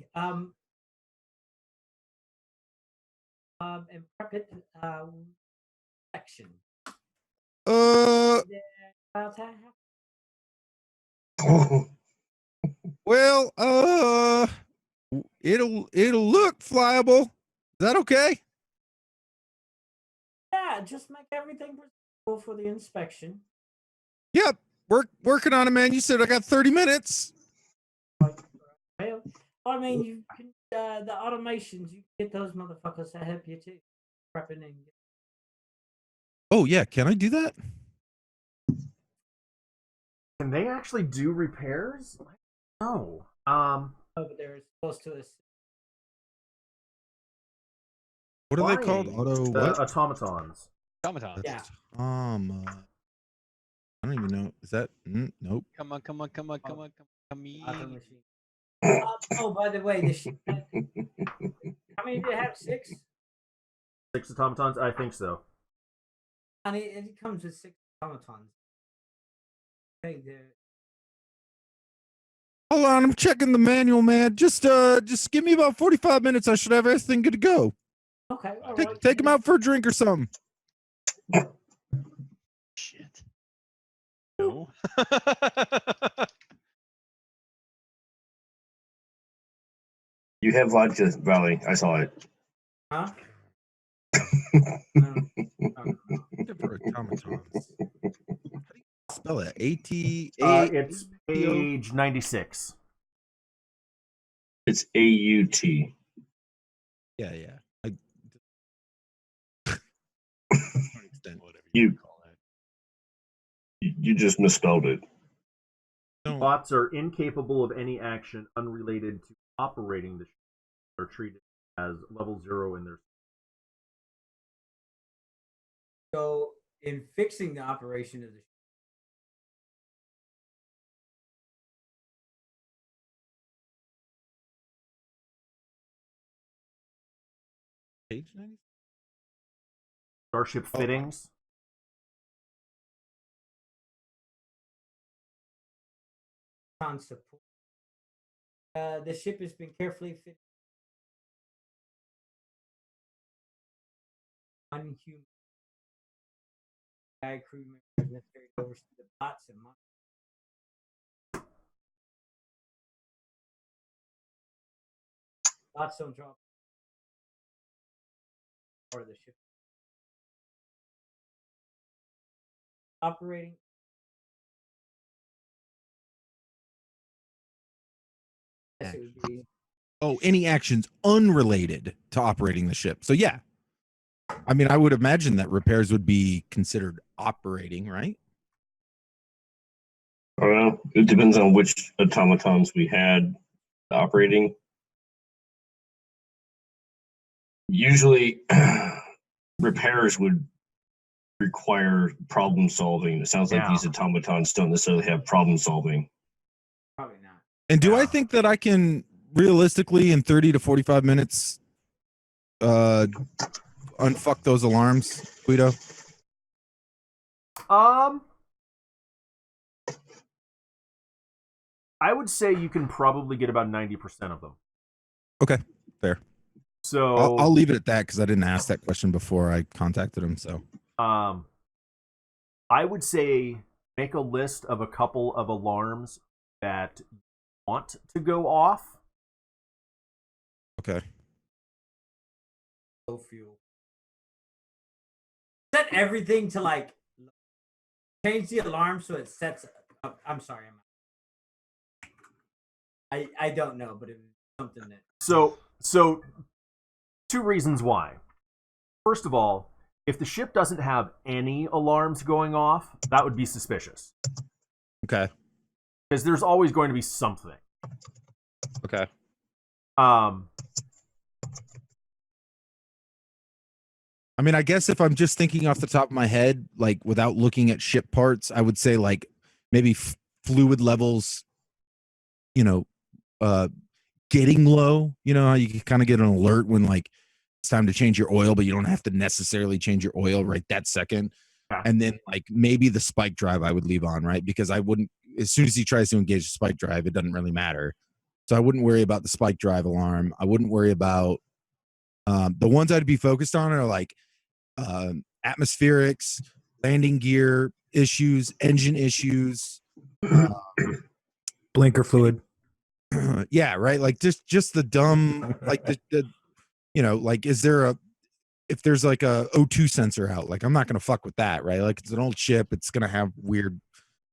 Intrepid section. About that? Well, it'll look flyable. Is that okay? Yeah, just make everything presentable for the inspection. Yep. Working on it, man. You said I got 30 minutes. Well, I mean, you can the automations. You can get those motherfuckers to help you too. Prepping and Oh yeah, can I do that? Can they actually do repairs? No. over there is close to us. What are they called? Flying. Auto The what? automatons. Automaton. Yeah. I don't even know. Is that nope. Come on. Auto machine. Oh, by the way, this. How many do you have? 6? 6 automatons? I think so. And it comes with 6 automatons. Okay, there. Hold on, I'm checking the manual, man. Just give me about 45 minutes. I should have everything good to go. Okay, all Take, right. take him out for a drink or something. Shit. No. You have vodka, Valley. I saw it. Huh? For automatons. How do you spell it? A-T-A? It's page 96. It's AUT. Yeah. Whatever You- call that. You just misspelled it. Bots are incapable of any action unrelated to operating the ship. Are treated as level 0 in their. So, in fixing the operation of the Page 90? Starship fittings. support, the ship has been carefully fitted. Unhuman. AI crew members necessary to oversee the bots and bots don't drop part of the ship. Operating. Yes, it would be. Oh, any actions unrelated to operating the ship. So yeah, I mean, I would imagine that repairs would be considered operating, right? I don't know. It depends on which automatons we had operating. Usually, repairs would require problem solving. It sounds like Yeah. these automatons don't necessarily have problem solving. Probably not. And do Yeah. I think that I can realistically in 30 to 45 minutes unfuck those alarms, Guido? I would say you can probably get about 90% of them. Okay, fair. So I'll leave it at that because I didn't ask that question before I contacted him. So I would say make a list of a couple of alarms that you want to go off. okay. Low fuel. Set everything to like change the alarm so it sets up. I'm sorry. I don't know, but it was something that. So two reasons why. First of all, if the ship doesn't have any alarms going off, that would be suspicious. Okay. Because there's always going to be something. Okay. I mean, I guess if I'm just thinking off the top of my head, like without looking at ship parts, I would say like maybe fluid levels, you know, getting low. You know how you can kind of get an alert when like it's time to change your oil, but you don't have to necessarily change your oil right that second. Yeah. And then like maybe the spike drive I would leave on, right? Because I wouldn't, as soon as he tries to engage the spike drive, it doesn't really matter. So I wouldn't worry about the spike drive alarm. I wouldn't worry about the ones I'd be focused on are like atmospherics, landing gear issues, engine issues, Blinker fluid. yeah, right. Like just the dumb, like the you know, like is there if there's like a O2 sensor out, like I'm not gonna fuck with that, right? Like it's an old ship, it's gonna have weird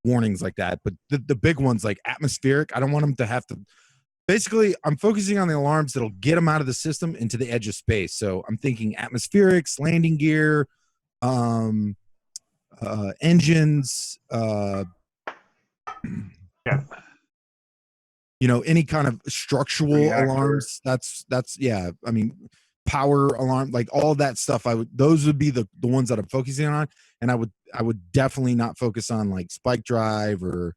warnings like that. But the big ones like atmospheric, I don't want them to have to. Basically, I'm focusing on the alarms that'll get them out of the system into the edge of space. So I'm thinking atmospherics, landing gear, engines, Yeah. you know, any kind of structural Reactor. alarms. That's yeah. I mean, power alarm, like all that stuff. Those would be the ones that I'm focusing on, and I would definitely not focus on like spike drive or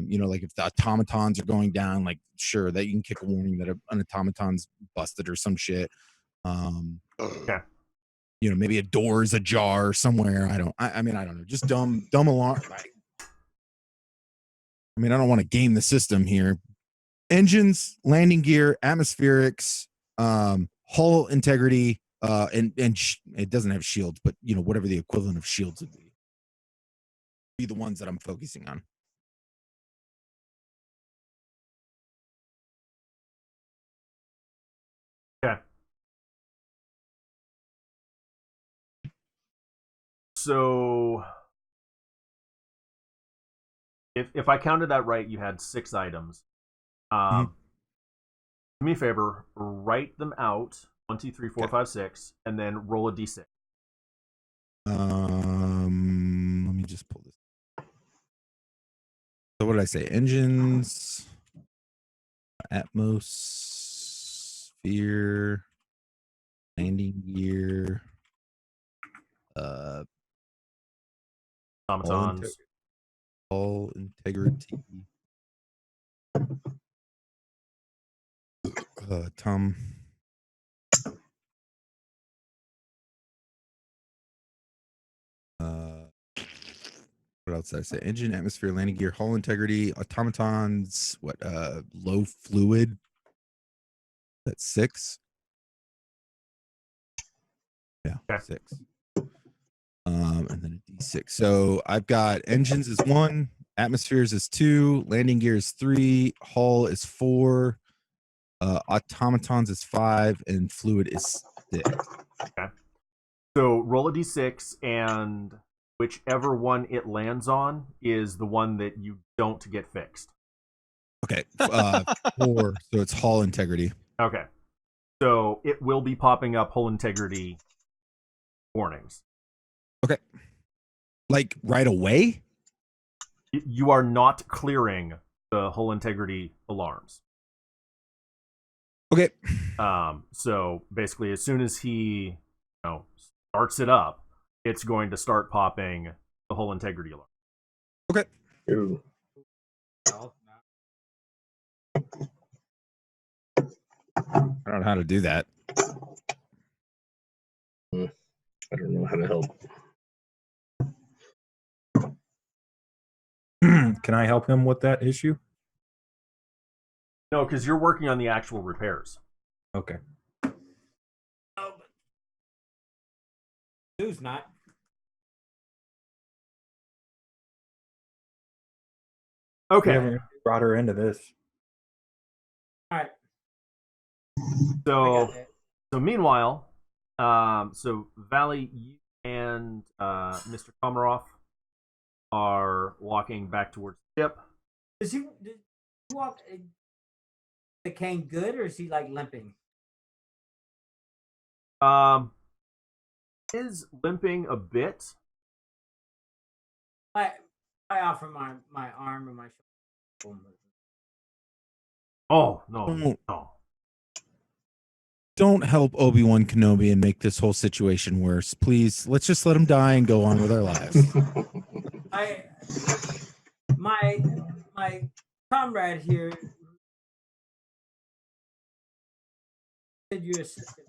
you know, like if the automatons are going down, like sure that you can kick a warning that an automaton's busted or some shit. Okay. You know, maybe a door is ajar somewhere. I mean, I don't know. Just dumb alarm. I mean, I don't want to game the system here. Engines, landing gear, atmospherics, hull integrity, and it doesn't have shields, but you know, whatever the equivalent of shields would be the ones that I'm focusing on. Okay. So if I counted that right, you had 6 items. Do me a favor, write them out 1, 2, 3, 4, 5, 6, and then roll a d6. Let me just pull this. So what did I say? Engines, atmosphere, landing gear, Automatons. hull integrity. Tom. What else did I say? Engine, atmosphere, landing gear, hull integrity, automatons. What? Low fluid. That's 6. Yeah, Okay. 6. And then a D6. So I've got engines is 1, atmospheres is 2, landing gear is 3, hull is 4, automatons is 5, and fluid is 6. Okay. So roll a d6, and whichever one it lands on is the one that you don't get fixed. Okay. 4. So it's hull integrity. Okay. So it will be popping up hull integrity warnings. Okay. Like right away? You are not clearing the hull integrity alarms. Okay. So basically, as soon as he starts it up, it's going to start popping the hull integrity alarm. Okay. Ooh. I don't know how to do that. I don't know how to help. Can I help him with that issue? No, because you're working on the actual repairs. Okay. Who's not? We Okay. haven't brought her into this. All right. So meanwhile, so Valley, you and Mr. Komarov are walking back towards the ship. Does he walk the cane good, or is he like limping? Is limping a bit. I offer my arm and my shoulder. Oh no. Don't help Obi-Wan Kenobi and make this whole situation worse. Please, let's just let him die and go on with our lives. My comrade here said you're assistant.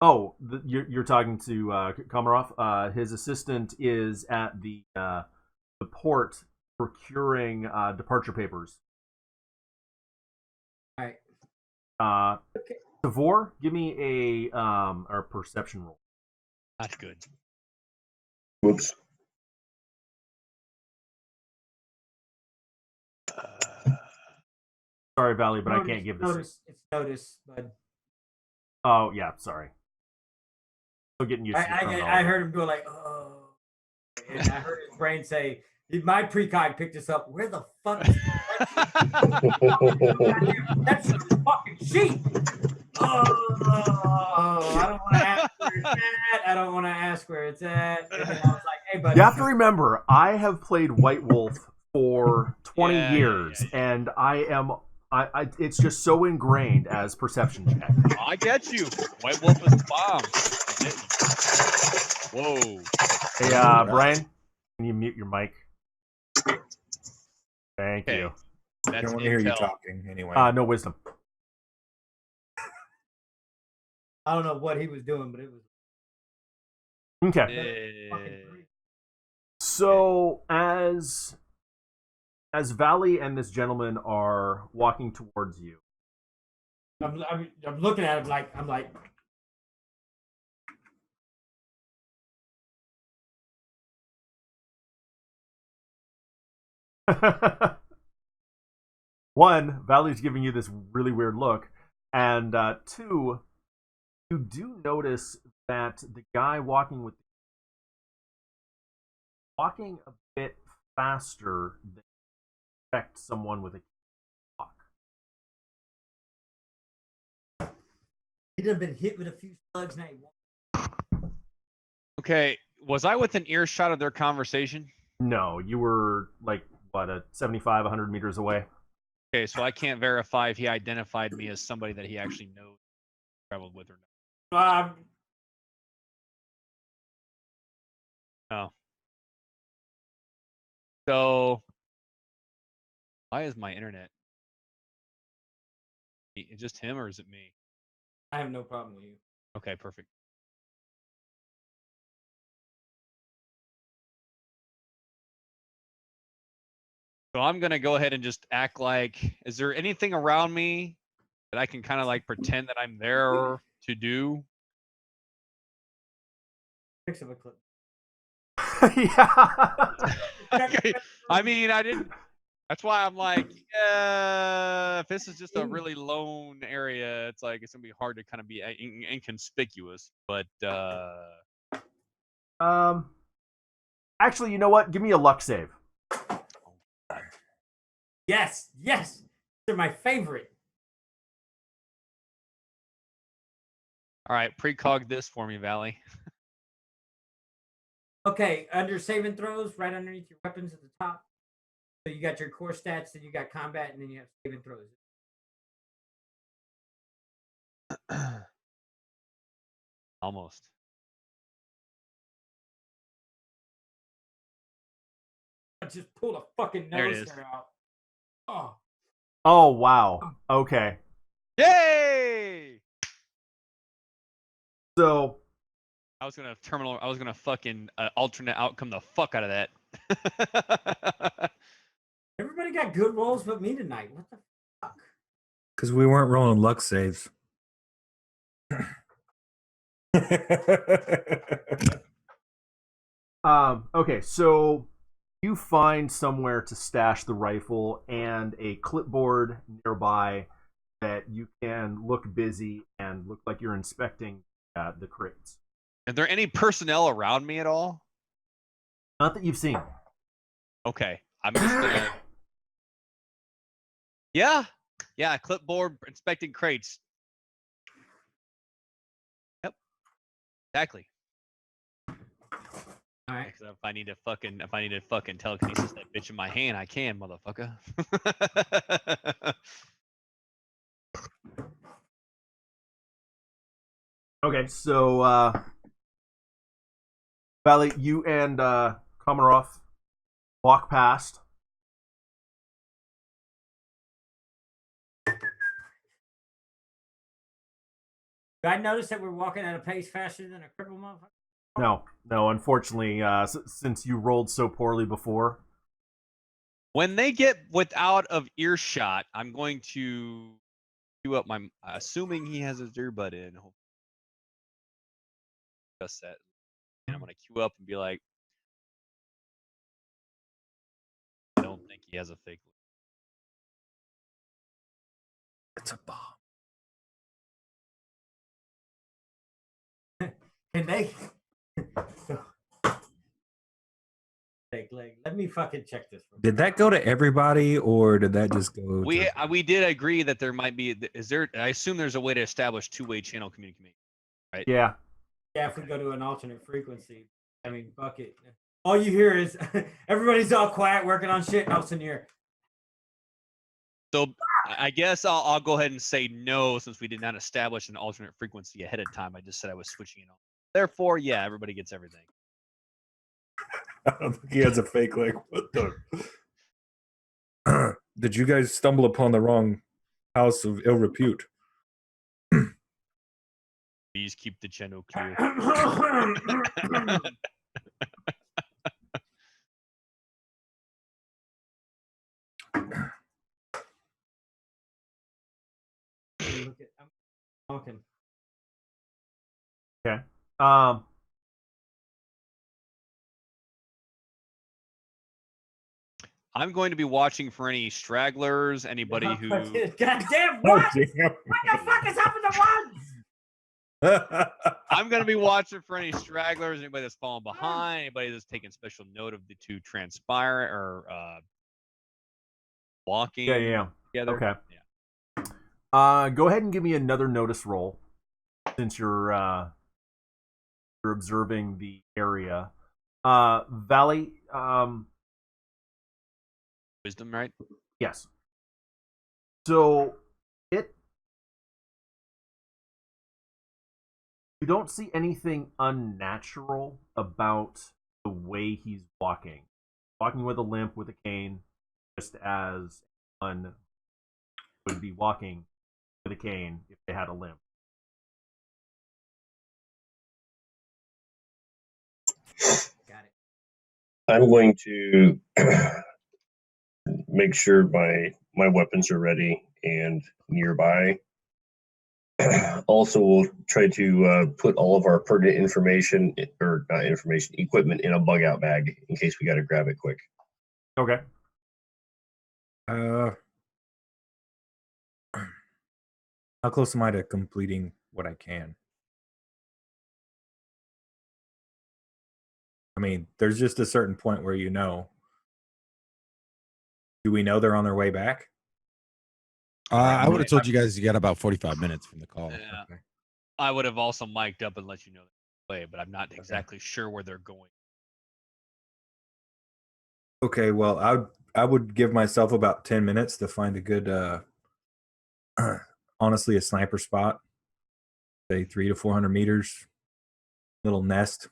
Oh, you're talking to Komarov. His assistant is at the port procuring departure papers. All right. Okay. Tavor, give me a perception roll. That's good. Whoops. Sorry, Valley, but I can't give this. It's notice, bud. Oh yeah, sorry. Still getting used to I heard him go like, oh, and I heard his brain say, my precog picked us up. Where the fuck is that's your fucking sheet? Oh, I don't want to ask where it's at. I don't want to ask where it's at. And then I was like, hey, buddy. You have to remember, I have played White Wolf for 20 years, and it's just so ingrained as perception check. I get you. White Wolf is the bomb. Whoa. Hey, Brian, can you mute your mic? Thank you. I don't want to hear you talking anyway. No wisdom. I don't know what he was doing, but it was okay. So as Valley and this gentleman are walking towards you, I'm looking at him like I'm like. One, Valley's giving you this really weird look, and two, you do notice that the guy walking a bit faster than expect someone with a walk. He'd have been hit with a few slugs now. Okay, was I within earshot of their conversation? No, you were like what, 75, 100 meters away. Okay, so I can't verify if he identified me as somebody that he actually knows, traveled with or not. No. So, why is my internet? Is it just him or is it me? I have no problem with you. Okay, perfect. So I'm going to go ahead and just act like, is there anything around me that I can kind of like pretend that I'm there to do? Picks of a clip. Yeah. I mean, I didn't. That's why I'm like, yeah, if this is just a really lone area, it's like it's gonna be hard to kind of be inconspicuous. But Actually, you know what? Give me a luck save. Yes, they're my favorite. all right, precog this for me, Valley. Okay, under saving throws, right underneath your weapons at the top. So you got your core stats, then you got combat, and then you have saving throws. Almost. I just pulled a fucking There it nose is. hair out. Oh, Oh wow. Okay. Yay! So I was gonna fucking alternate outcome the fuck out of that. everybody got good rolls but me tonight. What the fuck? Because we weren't rolling luck saves. okay, so you find somewhere to stash the rifle and a clipboard nearby that you can look busy and look like you're inspecting the crates. Are there any personnel around me at all? Not that you've seen. Okay, I'm just gonna. Yeah, clipboard inspecting crates. Yep, exactly. All right. Because if I need to fucking telekinesis that bitch in my hand, I can, motherfucker. Okay, so Valley, you and Komarov walk past. Did I notice that we're walking at a pace faster than a cripple motherfucker? No, unfortunately, since you rolled so poorly before. When they get without of earshot, I'm going to queue up my. Assuming he has his earbud in. Just that, and I'm gonna queue up and be like, I don't think he has a fake. It's a bomb. Can they? Let me fucking check this. Did that go to everybody, or did that just go? We did agree that there might be. Is there? I assume there's a way to establish two-way channel communication, right? Yeah. Yeah, if we go to an alternate frequency, I mean, fuck it. All you hear is everybody's all quiet working on shit, and all of a sudden you're. So I guess I'll go ahead and say no, since we did not establish an alternate frequency ahead of time. I just said I was switching it on. Therefore, yeah, everybody gets everything. I don't think he has a fake leg. What the? Did you guys stumble upon the wrong house of ill repute? Please keep the channel clear. I'm talking. Okay. I'm going to be watching for any stragglers, anybody who. Goddamn what? What the fuck is happening to one? I'm going to be watching for any stragglers, anybody that's falling behind, anybody that's taking special note of the two transpire or walking Yeah. together. Okay. Yeah. Go ahead and give me another notice roll, since you're observing the area. Valley. Wisdom, right? Yes. So you don't see anything unnatural about the way he's walking. Walking with a limp, with a cane, just as one would be walking with a cane if they had a limp. Got it. I'm going to make sure my weapons are ready and nearby, Also, we'll try to put all of our pertinent information, or not information, equipment in a bug out bag in case we got to grab it quick. Okay. How close am I to completing what I can? I mean, there's just a certain point where you know. Do we know they're on their way back? I would have told you guys you got about 45 minutes from the call. Yeah. Okay. I would have also mic'd up and let you know the way, but I'm not exactly sure where they're going. Okay, well, I would give myself about 10 minutes to find a good, honestly, a sniper spot. Say 300 to 400 meters, little nest.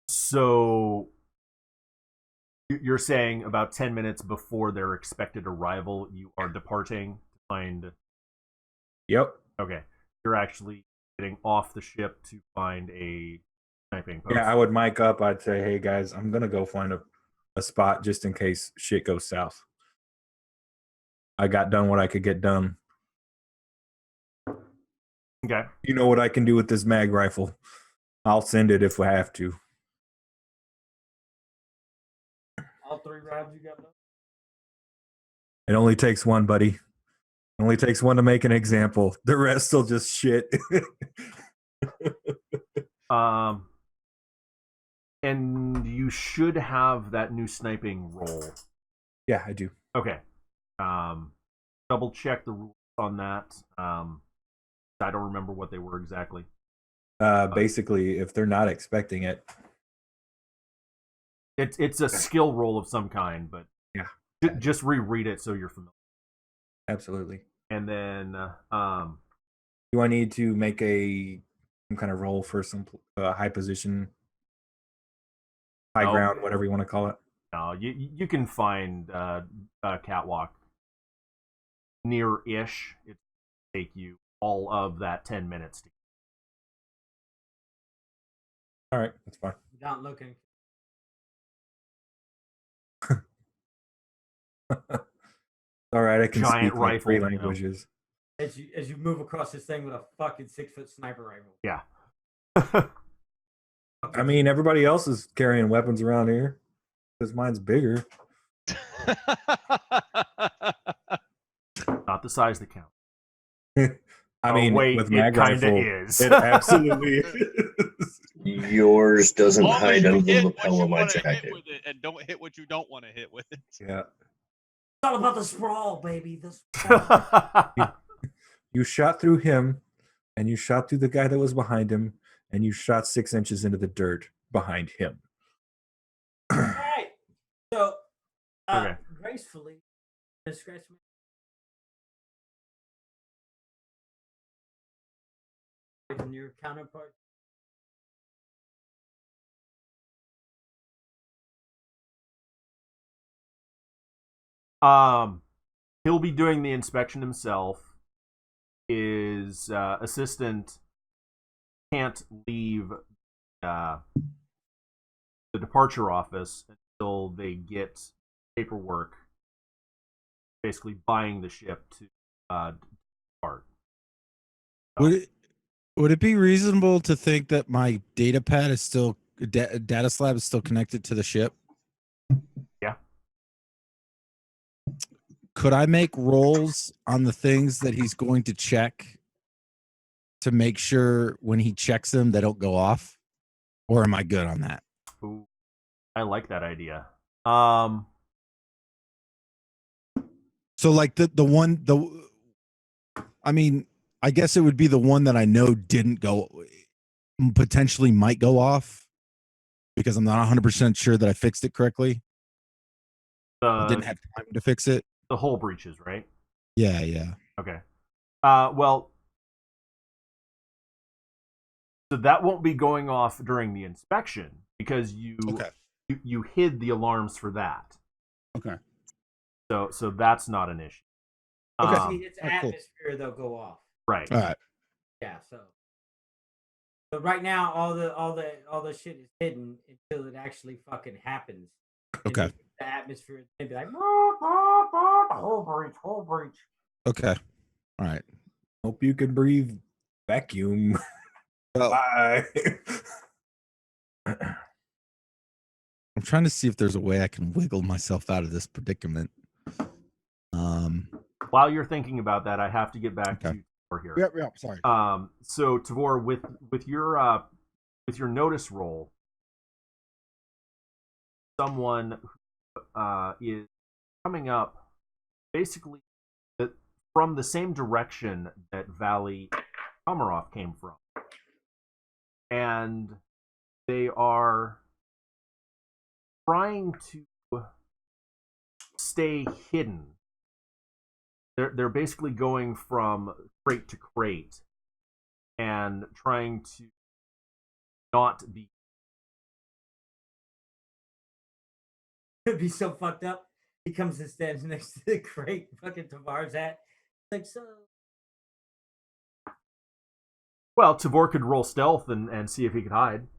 So you're saying about 10 minutes before their expected arrival, you are departing to find. Yep. Okay. You're actually getting off the ship to find a sniping post. Yeah, I would mic up. I'd say, hey guys, I'm gonna go find a spot just in case shit goes south. I got done what I could get done. Okay. You know what I can do with this mag rifle. I'll send it if we have to. All 3 rounds you got left? It only takes one, buddy. It only takes one to make an example. The rest will just shit. And you should have that new sniping roll. Yeah, I do. Okay. Double check the rules on that. I don't remember what they were exactly. Basically, if they're not expecting it, It's a skill roll of some kind, but yeah, just reread it so you're familiar. absolutely. And then, Do I need to make some kind of roll for some high position, high No. ground, whatever you want to call it? no, you can find a catwalk near-ish. It will take you all of that 10 minutes to. All right, that's fine. Not looking. All right, I can Giant speak like 3 rifle, you know. languages. As you move across this thing with a fucking 6-foot sniper rifle. Yeah. I mean, everybody else is carrying weapons around here because mine's bigger. Not the size that counts. I mean, wait, with it mag kinda rifle, is. it absolutely is. Yours doesn't Long as hide you under the hit what lapel you of my wanna hit jacket. with it, and don't hit what you don't want to hit with it. Yeah. It's all about the sprawl, baby. The sprawl. You shot through him, and you shot through the guy that was behind him, and you shot 6 inches into the dirt behind him. All right. So, Okay. gracefully, scratch me. And your counterpart. He'll be doing the inspection himself. His assistant can't leave the departure office until they get paperwork, basically buying the ship to depart. Would it be reasonable to think that my data pad is still data slab is still connected to the ship? Yeah. Could I make rolls on the things that he's going to check to make sure when he checks them they don't go off? Or am I good on that? Ooh, I like that idea. So like I mean, I guess it would be the one that I know didn't go, potentially might go off because I'm not 100% sure that I fixed it correctly. I didn't have time to fix it. The hull breaches, right? Yeah. Okay. Well, so that won't be going off during the inspection because you hid the alarms for that. Okay. So that's not an issue. Okay. See, it's atmosphere, they'll go off. Right. All right. Yeah, so right now all the shit is hidden until it actually fucking happens. Okay. The atmosphere and be like, whole breach. Okay. All right. Hope you can breathe vacuum. Well, Bye. I'm trying to see if there's a way I can wiggle myself out of this predicament. While you're thinking about that, I have to get back Okay. to Tavor here. Yep. Sorry. So Tavor, with your notice roll, someone is coming up basically from the same direction that Valley Komarov came from, and they are trying to stay hidden. They're basically going from crate to crate and trying to not be. It'd be so fucked up. He comes and stands next to the crate fucking Tavar's at. Like, so. Well, Tavor could roll stealth and see if he could hide. What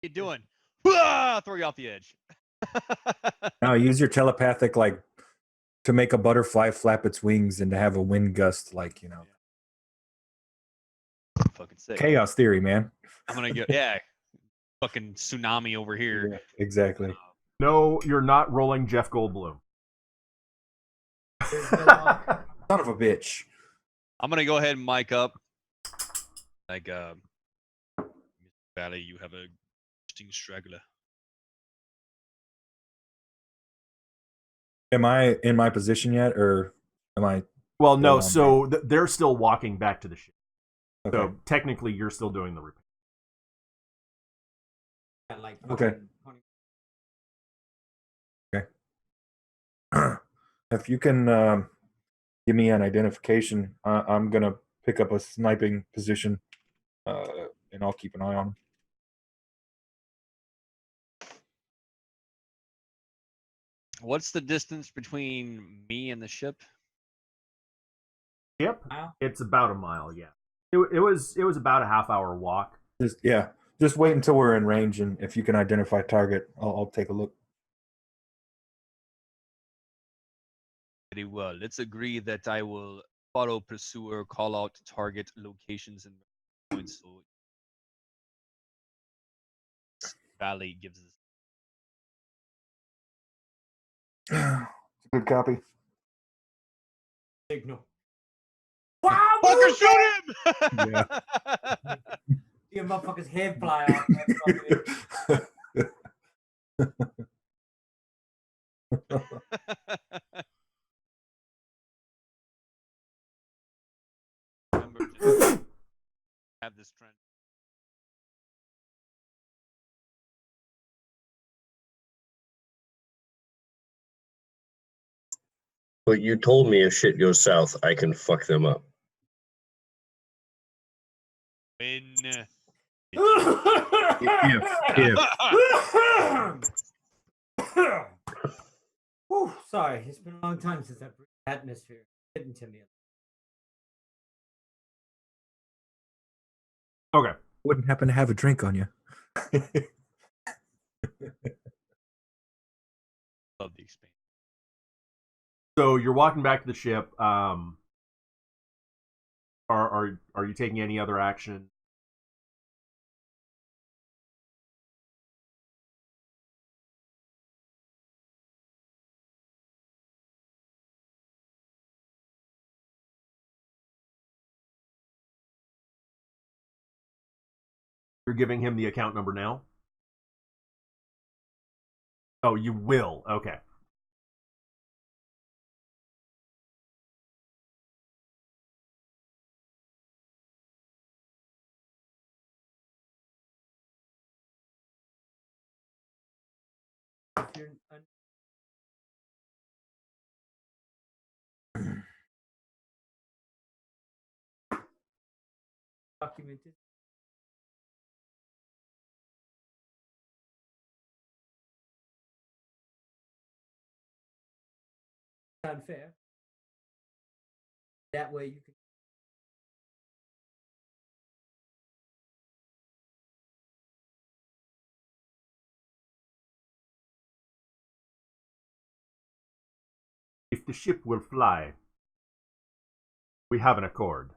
are you doing? Ah, throw you off the edge. Now use your telepathic to make a butterfly flap its wings and to have a wind gust, Fucking sick. chaos theory, man. I'm gonna get fucking tsunami over here. Yeah, exactly. No, you're not rolling Jeff Goldblum. Son of a bitch. I'm gonna go ahead and mic up. Like, Valley, you have a interesting straggler. Am I in my position yet, or am I? Well, no. on So they're still walking back to the ship. Okay. So technically, you're still doing the repair. Like, Okay. If you can give me an identification, I'm gonna pick up a sniping position, and I'll keep an eye on him. What's the distance between me and the ship? Yep, Wow. it's about a mile. Yeah, it was about a half-hour walk. Just wait until we're in range, and if you can identify target, I'll take a look. Very well. Let's agree that I will follow pursuer, call out target locations and points. So Valley gives us. Good copy. Signal. Fucker, shoot him! Yeah. Your motherfucker's head fly off. Remember to have this trend. But you told me if shit goes south, I can fuck them up. When Whew, sorry, it's been a long time since that atmosphere hidden to me. Okay. Wouldn't happen to have a drink on you. love the expansion. So you're walking back to the ship. Are you taking any other action? You're giving him the account number now? Oh, you will. Okay. If you're undocumented, unfair. That way you can. If the ship will fly, We have an accord.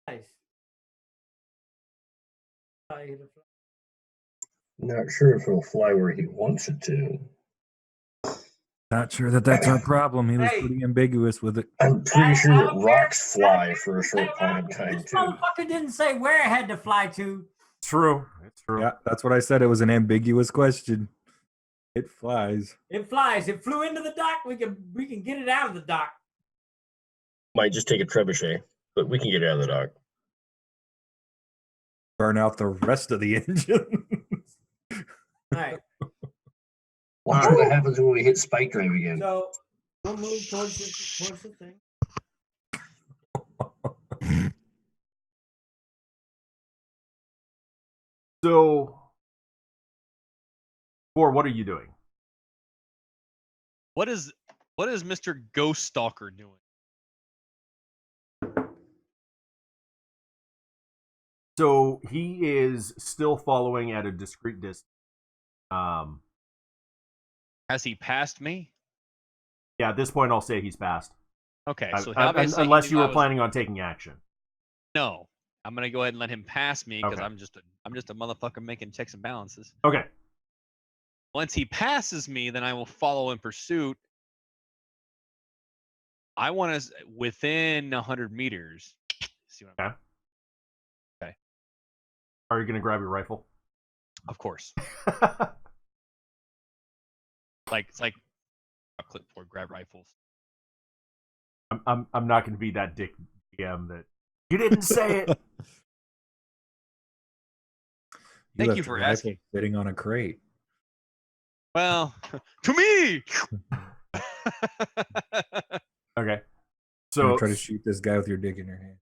Nice. Not sure if it'll fly where he wants it to. Not sure that that's our problem. He was Hey. pretty ambiguous with it. I'm pretty sure I that don't care. rocks fly for a short point in time This too. motherfucker didn't say where it had to fly to. True. It's true. Yeah, that's what I said. It was an ambiguous question. It flies. It flies. It flew into the dock. We can get it out of the dock. Might just take a trebuchet, but we can get it out of the dock. Burn out the rest of the engine. All right. Watch what happens when we hit spike drive again. So we'll move towards the thing. So, what are you doing? What is Mr. Ghost Stalker doing? So he is still following at a discrete distance. Has he passed me? Yeah, at this point, I'll say he's passed. Okay, so Unless obviously you were planning on taking action. No, I'm gonna go ahead and let him pass me because Okay. I'm just a motherfucker making checks and balances. Okay. Once he passes me, then I will follow in pursuit. I want us within 100 meters. See what I'm Are you going to grab your rifle? Of course. It's like a clipboard grab rifles. I'm not going to be that dick DM that you didn't say it. Thank left you for your rifle asking. Sitting on a crate. Well, to me. Okay. I'm So gonna try to shoot this guy with your dick in your hand.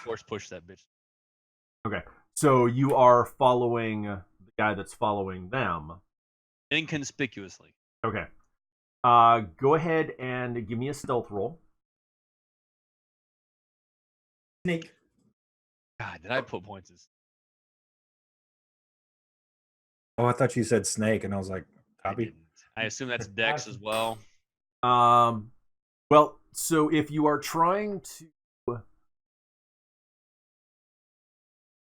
Force push that bitch. okay. So you are following the guy that's following them. Inconspicuously. Okay. Go ahead and give me a stealth roll. Snake. God, did I put points in? Oh, I thought you said snake, and I was like, I copy. didn't. I assume that's Dex as well. Well, so if you are trying to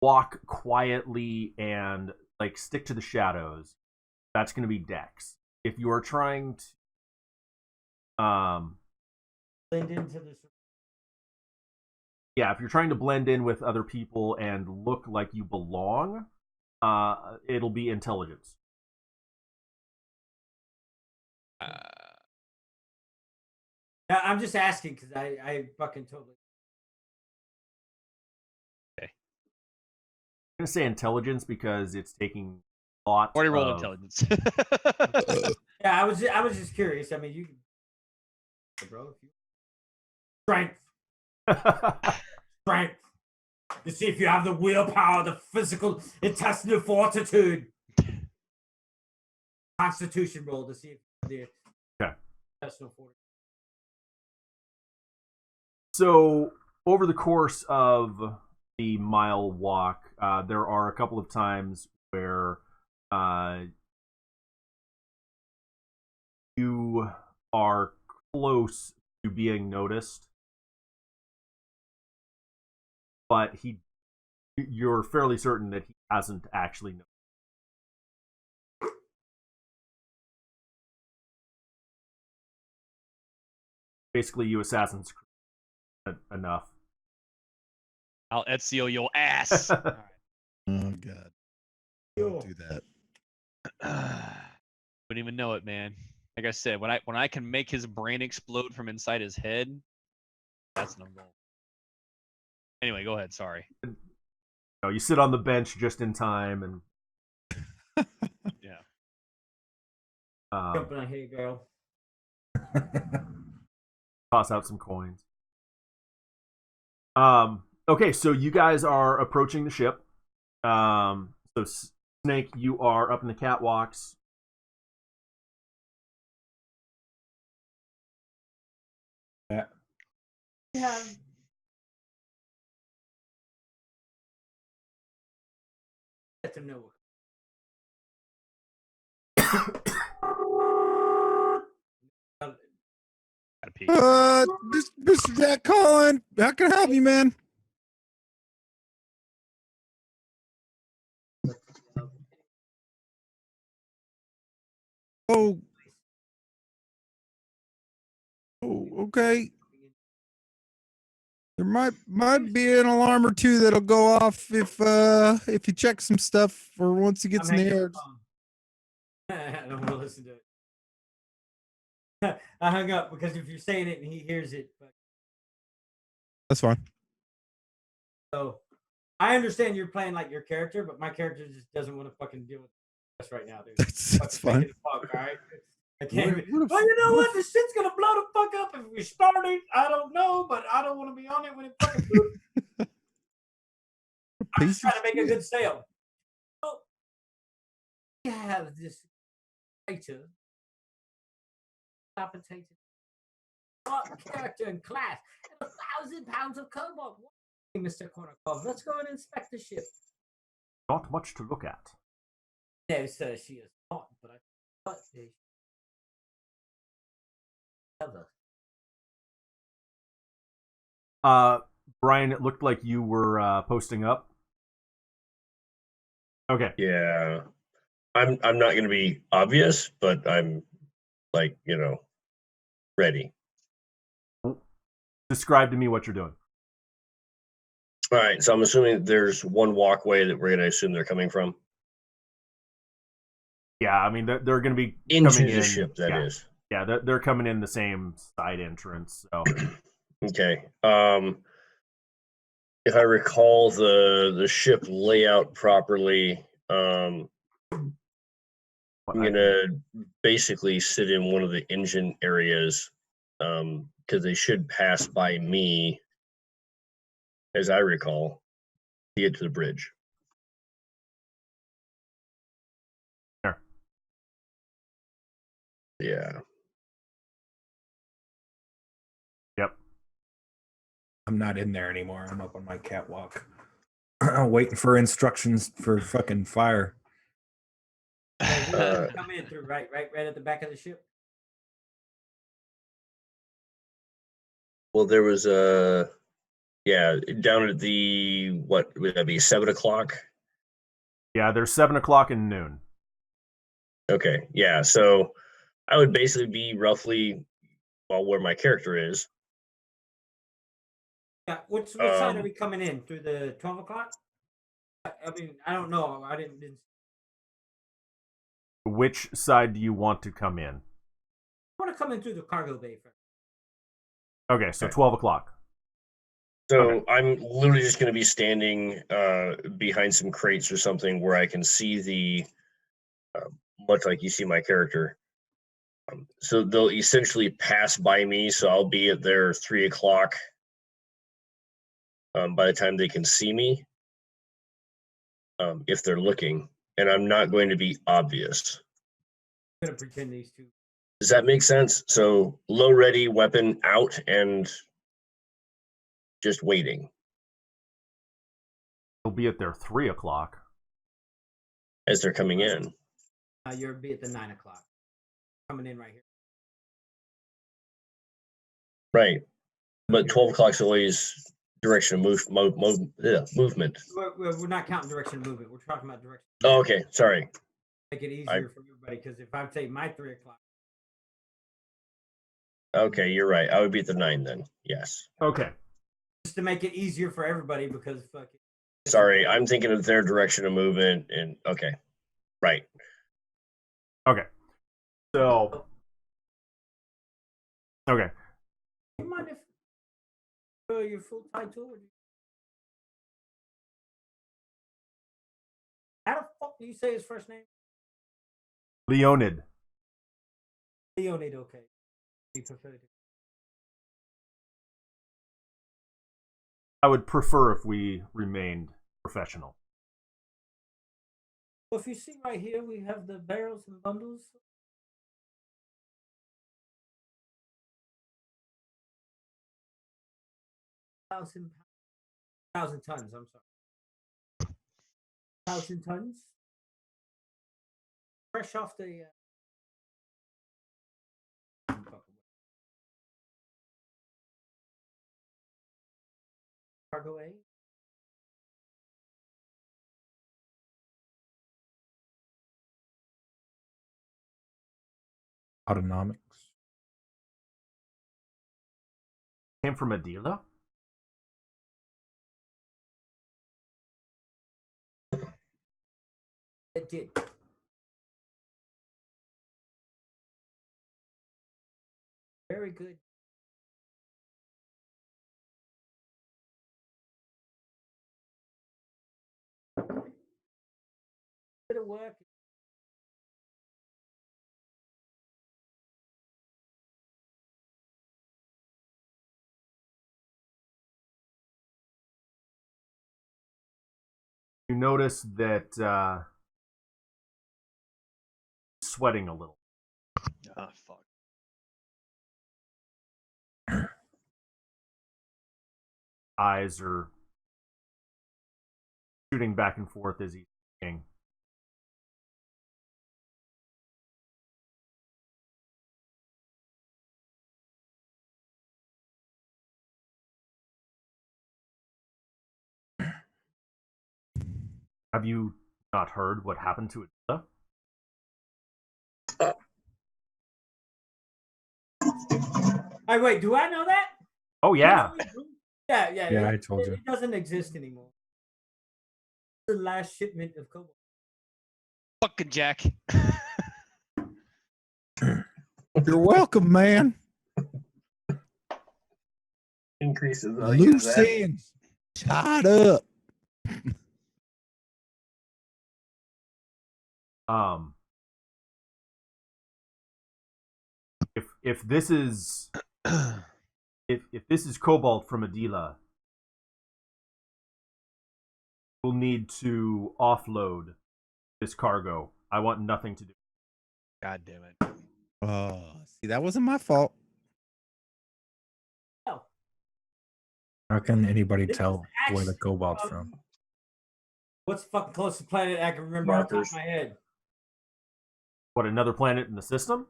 walk quietly and like stick to the shadows, that's going to be Dex. If you are trying to Blend into the. yeah, if you're trying to blend in with other people and look like you belong, it'll be intelligence. Yeah, I'm just asking because I fucking totally. I'm gonna say intelligence because it's taking thought. Already rolled intelligence. Yeah, I was just curious. I mean, you can, bro. If you... Strength. To see if you have the willpower, the physical, intestinal fortitude. Constitution roll to see if the intestinal fortitude. So over the course of the mile walk, there are a couple of times where you are close to being noticed, but you're fairly certain that he hasn't actually noticed. Basically, you Assassin's Creed enough. I'll Ezio your ass. All right. Oh god. Don't do that. Wouldn't even know it, man. Like I said, when I can make his brain explode from inside his head, that's no goal. Anyway, go ahead. Sorry. No, you sit on the bench just in time, and Yeah. Jumping on, hey girl. toss out some coins. Okay, so you guys are approaching the ship. So Snake, you are up in the catwalks. Yeah. Yeah. Let them know. Gotta pee. Mr. Jack Collin, how can I help you, man? Oh, okay. There might be an alarm or two that'll go off if you check some stuff or once it gets in the air. I don't want to listen to it. I hung up because if you're saying it and he hears it. But... That's fine. So I understand you're playing like your character, but my character just doesn't want to fucking deal with this right now, dude. That's fine. Fuck, all right? I can't. What Well, you know what? This shit's gonna blow the fuck up if we start it. I don't know, but I don't want to be on it when it fucking. I'm just trying to make a good sale. So, we have this writer, compensated character and class, and 1,000 pounds of cobalt. Mr. Kornikov, let's go and inspect the ship. Not much to look at. No, sir, she is not, but I thought they Brian, it looked like you were posting up. Okay. Yeah. I'm not going to be obvious, but I'm like, ready. Describe to me what you're doing. All right. So I'm assuming there's one walkway that we're going to assume they're coming from. Yeah, I mean they're going to be Into coming the in, ship, that is. Yeah, they're coming in the same side entrance. So Okay. If I recall the ship layout properly, I'm gonna basically sit in one of the engine areas, because they should pass by me, as I recall, to get to the bridge. Sure. Yeah. Yep. I'm not in there anymore. I'm up on my catwalk, waiting for instructions for fucking fire. come in through right at the back of the ship. Well, there was down at the, what would that be, 7 o'clock? Yeah, there's 7 o'clock and noon. Okay, yeah. So I would basically be roughly where my character is. Yeah, what side are we coming in? Through the 12 o'clock? I mean, I don't know. I didn't. Which side do you want to come in? I want to come in through the cargo bay first. Okay, so 12 o'clock. So Okay. I'm literally just going to be standing behind some crates or something where I can see the, much like you see my character. So they'll essentially pass by me. So I'll be at their 3 o'clock by the time they can see me, if they're looking. And I'm not going to be obvious. I'm going to pretend these two. Does that make sense? So low ready, weapon out, and just waiting. You'll be at their 3 o'clock. As they're coming in. You'll be at the 9 o'clock. Coming in right here. Right. But 12 o'clock's always direction of movement. We're not counting direction of movement. We're talking about direction. Oh, okay. Sorry. Make it easier for everybody, because if I say my 3 o'clock. Okay, you're right. I would be at the 9 then. Yes. Okay. Just to make it easier for everybody, because fuck it. Sorry, I'm thinking of their direction of movement, and okay. Right. Okay. So. Okay. Do you mind if your full title? How the fuck do you say his first name? Leonid. Leonid, okay. He preferred it. I would prefer if we remained professional. Well, if you see right here, we have the barrels and bundles. Thousand tons, I'm sorry. 1,000 tons. Fresh off the Cargo A. Autonomics. Came from Adila? It did. Very good. Bit of work. You notice that sweating a little. Ah, fuck. Eyes are shooting back and forth as he's speaking. Have you not heard what happened to Adila? Wait, do I know that? Oh yeah. Yeah. Yeah, I told you. It doesn't exist anymore. The last shipment of cobalt. Fucking Jack. You're welcome, man. Increases. Loose ends tied up. If this is if this is cobalt from Adila, we'll need to offload this cargo. I want nothing to do. God damn it. Oh, see, that wasn't my fault. Oh, How can anybody This tell is where the actually cobalt's from- from? what's the fucking closest planet I can remember off the top Markers. of my head? What, another planet in the system?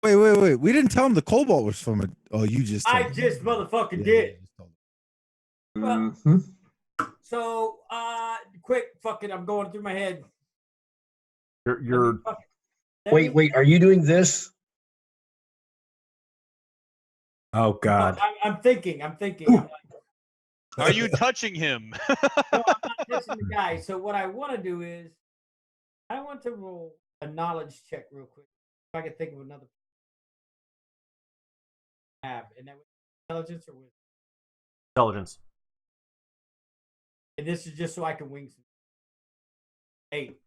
Wait. We didn't tell him the cobalt was from a. Oh, you just. I told him. just motherfucking Yeah, did. you just told him. Well, Mhm. So, quick, fucking, I'm going through my head. You're Wait. Are you doing this? Oh God. I'm thinking. I'm like, Are you touching him? no, I'm not touching the guy. So what I want to do is, I want to roll a knowledge check real quick. If I can think of another. And that was intelligence or wisdom. intelligence. And this is just so I can wing some. 8.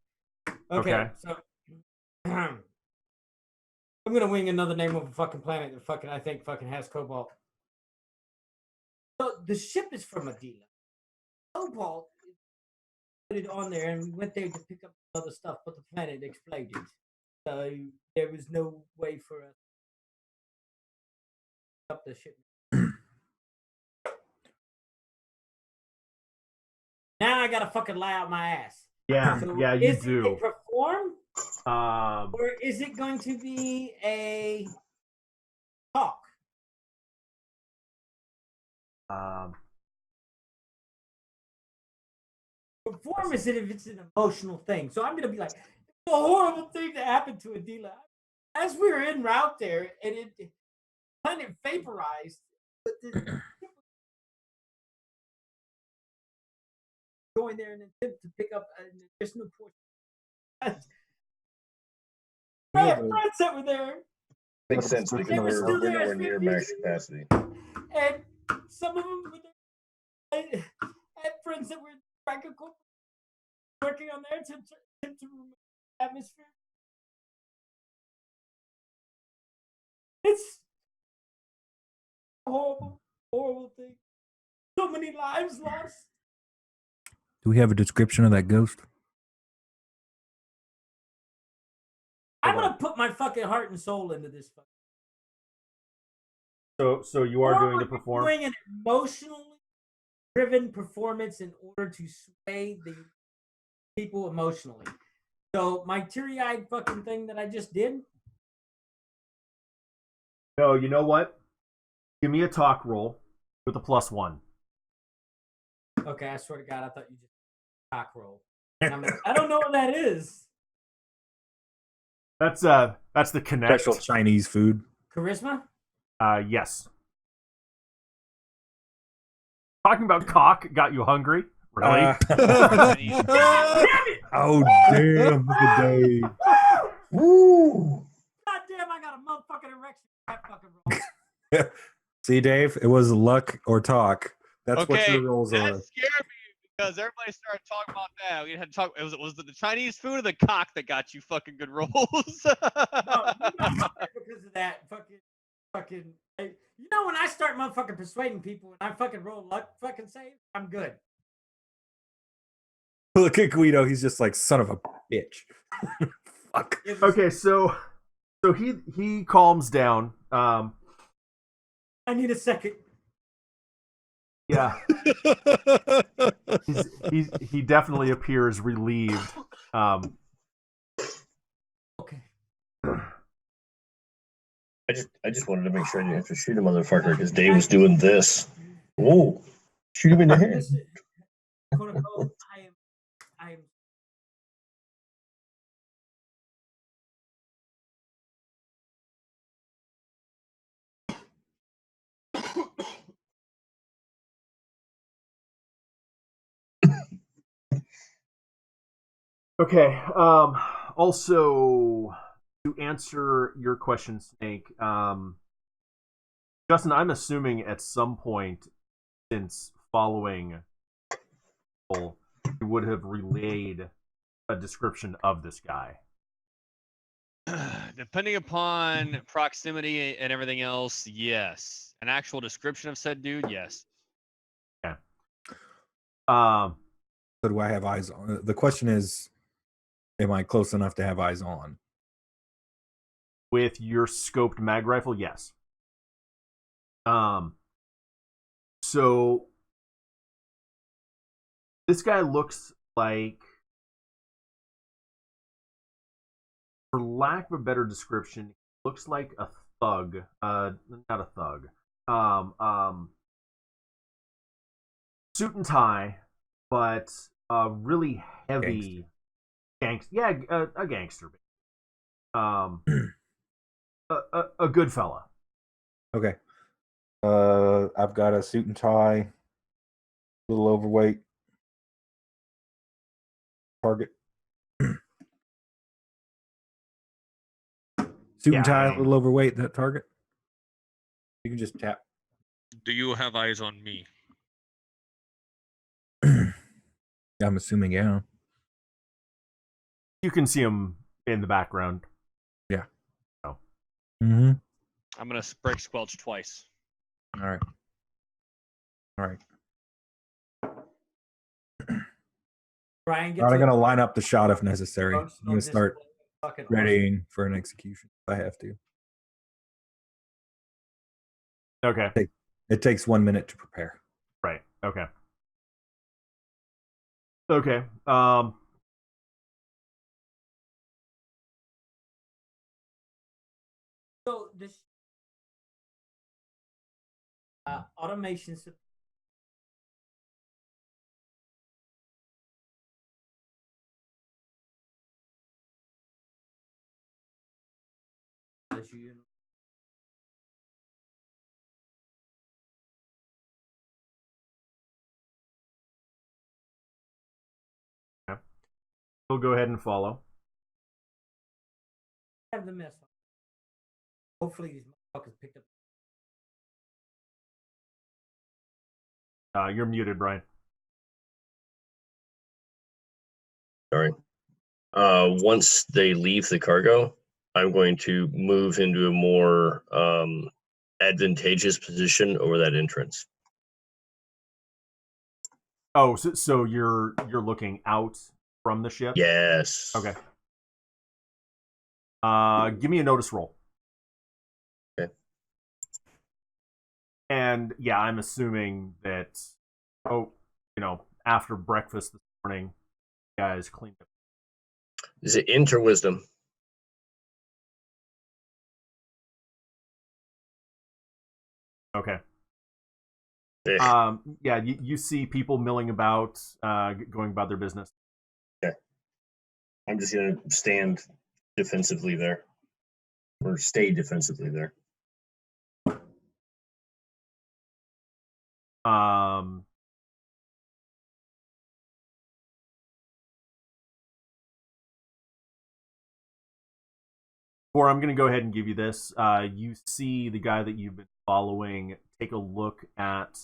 Okay. Okay. So I'm gonna wing another name of a fucking planet that fucking I think fucking has cobalt. So the ship is from Adila. Cobalt is put it on there, and we went there to pick up other stuff, but the planet exploded. So there was no way for us to pick up the ship. Now I gotta fucking lie out my ass. Yeah, So yeah, you is it do. a perform, Um, or is it going to be a talk? Perform is it if it's an emotional thing. So I'm gonna be like, it's a horrible thing that happened to Adila. As we were en route there, and it kind of vaporized, but going there and attempt to pick up an additional portion. I have friends that were there, Makes sense But because they were still we're there nowhere as near 50. max capacity. and some of them were there. I had friends that were graphical, working on their attempt to remove the atmosphere. It's a horrible, horrible thing. So many lives lost. Do we have a description of that ghost? I'm gonna put my fucking heart and soul into this. so you are doing the We're perform. doing an emotionally driven performance in order to sway the people emotionally. So my teary-eyed fucking thing that I just did. No, you know what? Give me a talk roll with a +1. Okay, I swear to God, I thought you just cock roll. And I'm like, I don't know what that is. That's the connect. Special Chinese food. Charisma? Yes. Talking about cock got you hungry? Really? Oh damn! Look at Dave. Woo! God damn, I got a motherfucking erection. That fucking roll. See, Dave, it was luck or talk. That's what Okay, your rolls that are. scared me because everybody started talking about that. We had to talk. Was it the Chinese food or the cock that got you fucking good rolls? No, you got hungry because of that fucking. You know, when I start motherfucking persuading people and I fucking roll luck fucking save, I'm good. Look at Guido. He's just like, son of a bitch. Fuck. Okay, so he calms down. I need a second. Yeah. He definitely appears relieved. Okay. I just wanted to make sure I didn't have to shoot a motherfucker because Dave was doing this. Whoa! Shoot him in the head. Quote unquote, I am. Okay. Also, to answer your question, Snake, Justin, I'm assuming at some point since following, you would have relayed a description of this guy. Depending upon proximity and everything else, yes. An actual description of said dude, yes. Okay. So do I have eyes on? The question is, am I close enough to have eyes on? With your scoped mag rifle, yes. So this guy looks like, for lack of a better description, looks like a thug. Not a thug. Suit and tie, but really heavy gangster. Yeah, a gangster. A good fella. Okay. I've got a suit and tie, a little overweight. Target. Suit and tie, a little overweight. That target. You can just tap. Do you have eyes on me? I'm assuming, yeah. You can see him in the background. Yeah. Oh. Mm-hmm. I'm gonna break squelch twice. All right. All right. Brian, I'm going to line up the shot if necessary. I'm going to start fucking readying for an execution if I have to. Okay. It takes 1 minute to prepare. Right. Okay. Okay. So this automation. As you know. We'll go ahead and follow. Have the mess. Hopefully these motherfuckers picked up. You're muted, Brian. Sorry. Once they leave the cargo, I'm going to move into a more advantageous position over that entrance. Oh, so you're looking out from the ship? Yes. Okay. Give me a notice roll. Okay. And yeah, I'm assuming that, after breakfast this morning, you guys cleaned up. Is it int or wisdom? Okay. Yeah, you see people milling about, going about their business. Okay. I'm just gonna stand defensively there, or stay defensively there. Or I'm going to go ahead and give you this. You see the guy that you've been following take a look at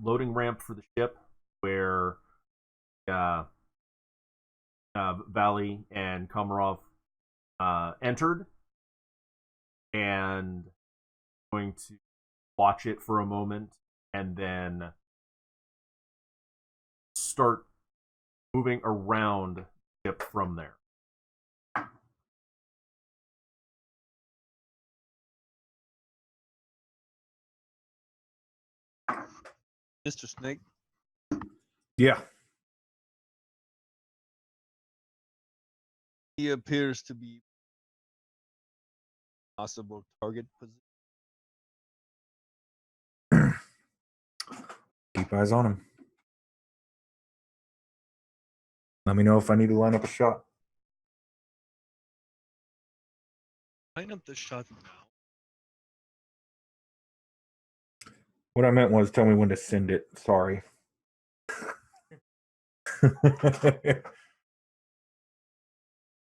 loading ramp for the ship where Valley and Komarov entered, and going to watch it for a moment and then start moving around the ship from there. Mr. Snake. Yeah. He appears to be possible target position. Keep eyes on him. Let me know if I need to line up a shot. Line up the shot now. What I meant was tell me when to send it. Sorry.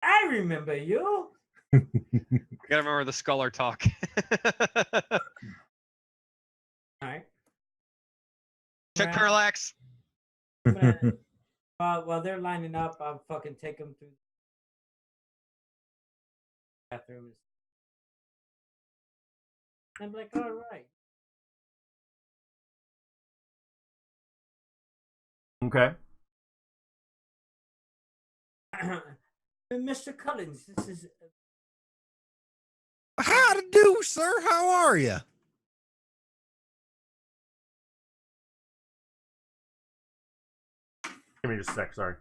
I remember you. I gotta remember the scholar talk. All right. Check Right. parallax. I'm gonna- while they're lining up, I'll fucking take them through the bathrooms. I'm like, all right. Okay. Mr. Cullens, this is How to do, sir? How are you? Give me just a sec, sorry.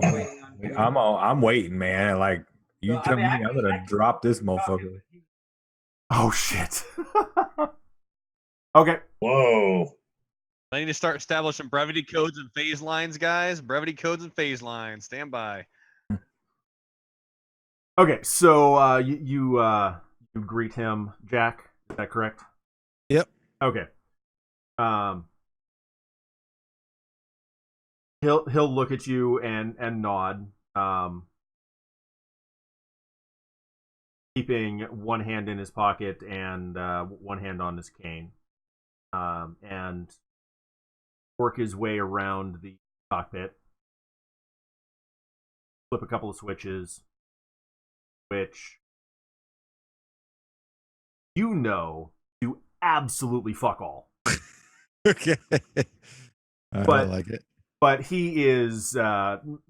waiting on you. I'm waiting, man. Like you Well, I tell mean, me, I I'm can- gonna drop this motherfucker. Oh, shit. Okay. Whoa. I need to start establishing brevity codes and phase lines, guys. Brevity codes and phase lines. Stand by. Okay, so you greet him, Jack. Is that correct? Yep. Okay. He'll look at you and nod. Keeping one hand in his pocket and one hand on his cane, and work his way around the cockpit. Flip a couple of switches, which you know do absolutely fuck all. Okay. I But- like it. But he is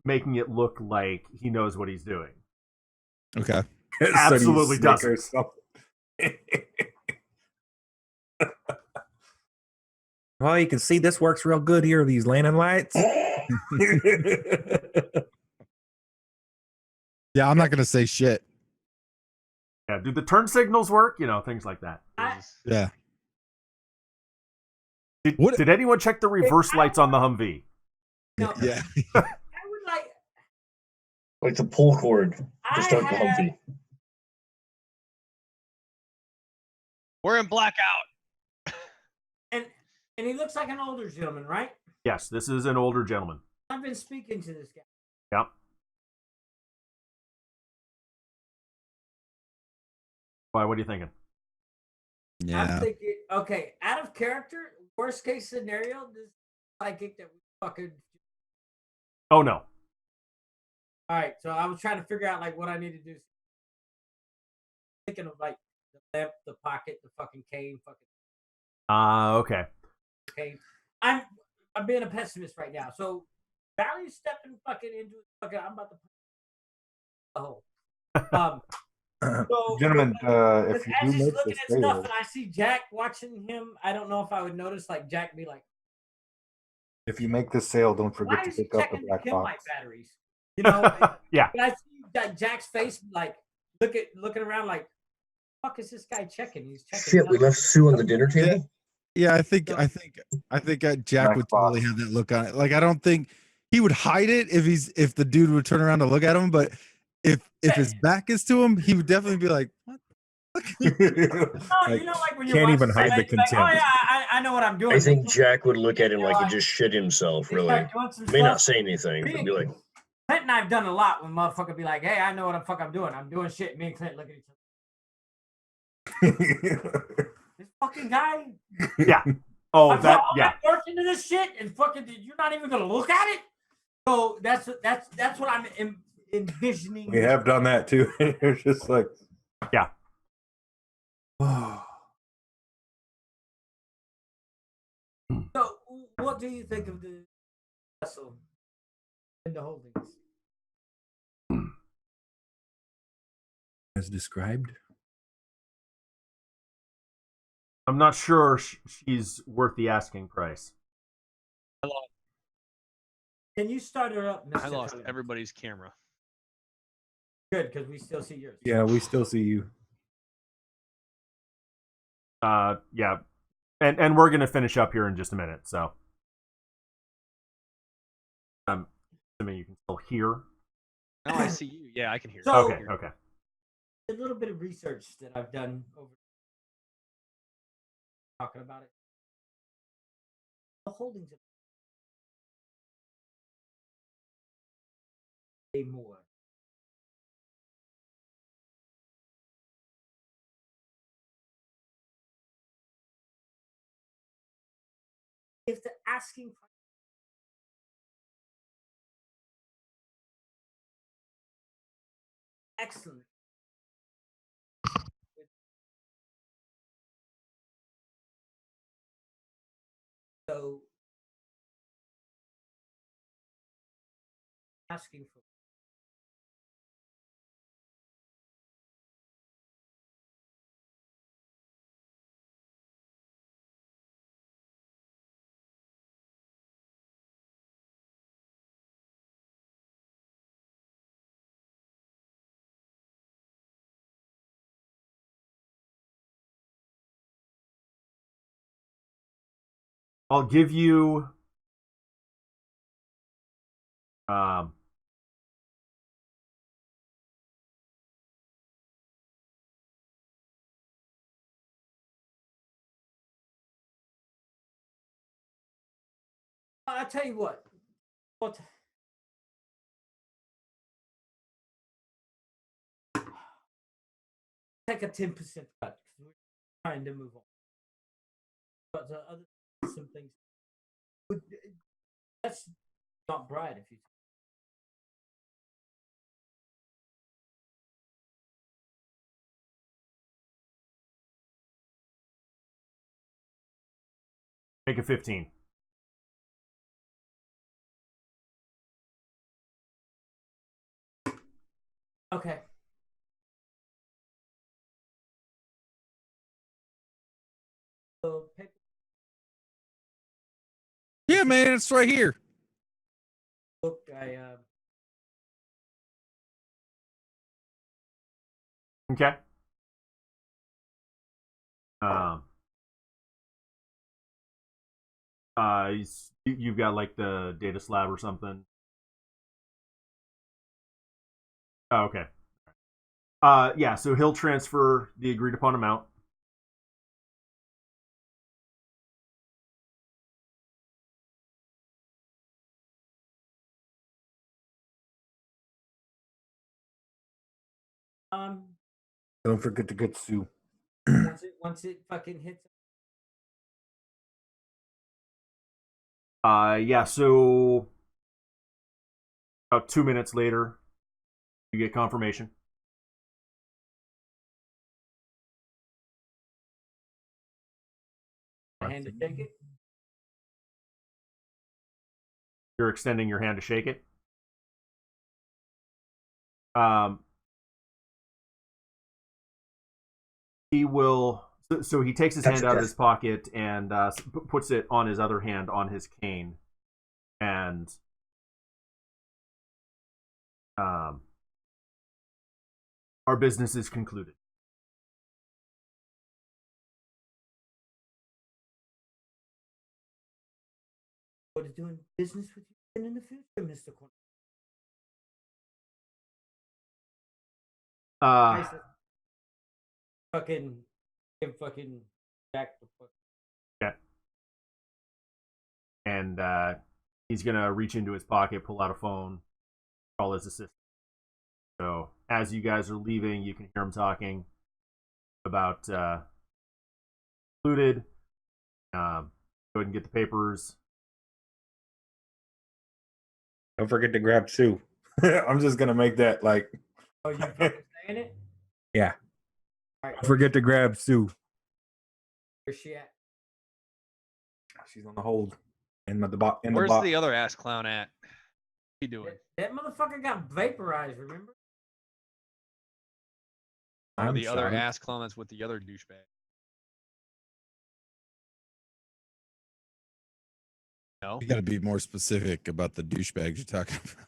making it look like he knows what he's doing. Okay. Absolutely So do you doesn't. snicker something? Well, you can see this works real good here. These landing lights. Yeah, I'm not gonna say shit. Yeah, do the turn signals work? You know, things like that. Yeah. Did anyone check the reverse lights on the Humvee? No, Yeah. I would Like the pull cord to I start the had- Humvee. We're in blackout. and he looks like an older gentleman, right? Yes, this is an older gentleman. I've been speaking to this guy. Yep. Why? What are you thinking? I'm Yeah. thinking, okay, out of character, worst case scenario, this psychic that we fucking. Oh no. All right, so I was trying to figure out like what I need to do. Thinking of like the lamp, the pocket, the fucking cane, Okay. cave. I'm being a pessimist right now. So Valley's stepping fucking into fucking. I'm about to put the hole. So, Gentlemen, but if you as do he's make looking the at stuff sale, and I see Jack watching him, I don't know if I would notice like Jack be like, if you make the sale, don't forget why to is he pick up the checking the black chem light box. batteries? You know, Yeah. but I see that Jack's face like looking around like, fuck is this guy checking? He's checking. Shit, we left Sue on the dinner table. Yeah, I think So- Jack Black would totally box. have that look on it. Like I don't think he would hide it if the dude would turn around to look at him, but if his back is to him, he would definitely be like, "What?" Oh, Like, you know, like when you're can't watching even hide the somebody, like, oh contempt. yeah, I know what I'm doing. I think Jack would look at him They're like he like- just shit himself. they Really, start doing some may not stuff. say anything, but be like, Clint and I've done a lot when motherfucker be like, hey, I know what the fuck I'm doing. I'm doing shit. Me and Clint look at each other. This fucking guy. Yeah. Oh, I put that. all Yeah. that work into this shit, and fucking, you're not even gonna look at it. So that's what I'm envisioning. We have done that too. It's just like, Yeah. So, what do you think of the vessel and the holdings? as described. I'm not sure she's worth the asking price. Can you start her up, Mr. I lost Cullen? everybody's camera. Good, because we still see yours. Yeah, we still see you. Yeah. And we're gonna finish up here in just a minute. So, assuming you can still hear. No, I see you. Yeah, I can hear. So- you. Okay. A little bit of research that I've done over talking about it. The holdings of a more. If the asking price excellent. So asking for I'll give you. Um. I'll tell you what. What take a 10% cut because we're trying to move on. But the other some things that's not bright if you Make it 15. okay. So paper Yeah, man, it's right here. book I Okay. Um. You've got like the data slab or something. Oh, okay. Yeah. So he'll transfer the agreed upon amount. um Don't forget to get Sue. once it fucking hits. Yeah. So about 2 minutes later, you get confirmation. Hand to shake it. You're extending your hand to shake it. He will. So he takes his hand out of his pocket and puts it on his other hand on his cane, and our business is concluded. What is doing business with you in the future, Mr. Corn? Fucking back the fuck. Yeah. And he's gonna reach into his pocket, pull out a phone, call his assistant. So as you guys are leaving, you can hear him talking about included. Go ahead and get the papers. Don't forget to grab Sue. I'm just gonna make that like. Oh, you fucking saying it? Yeah. All right, Don't forget to grab Sue. where's she at? She's on the hold. In the box. Where's the other ass clown at? What he doing? That motherfucker got vaporized, remember? Or the other ass clown that's with the other douchebag. No? You got to be more specific about the douchebags you're talking about.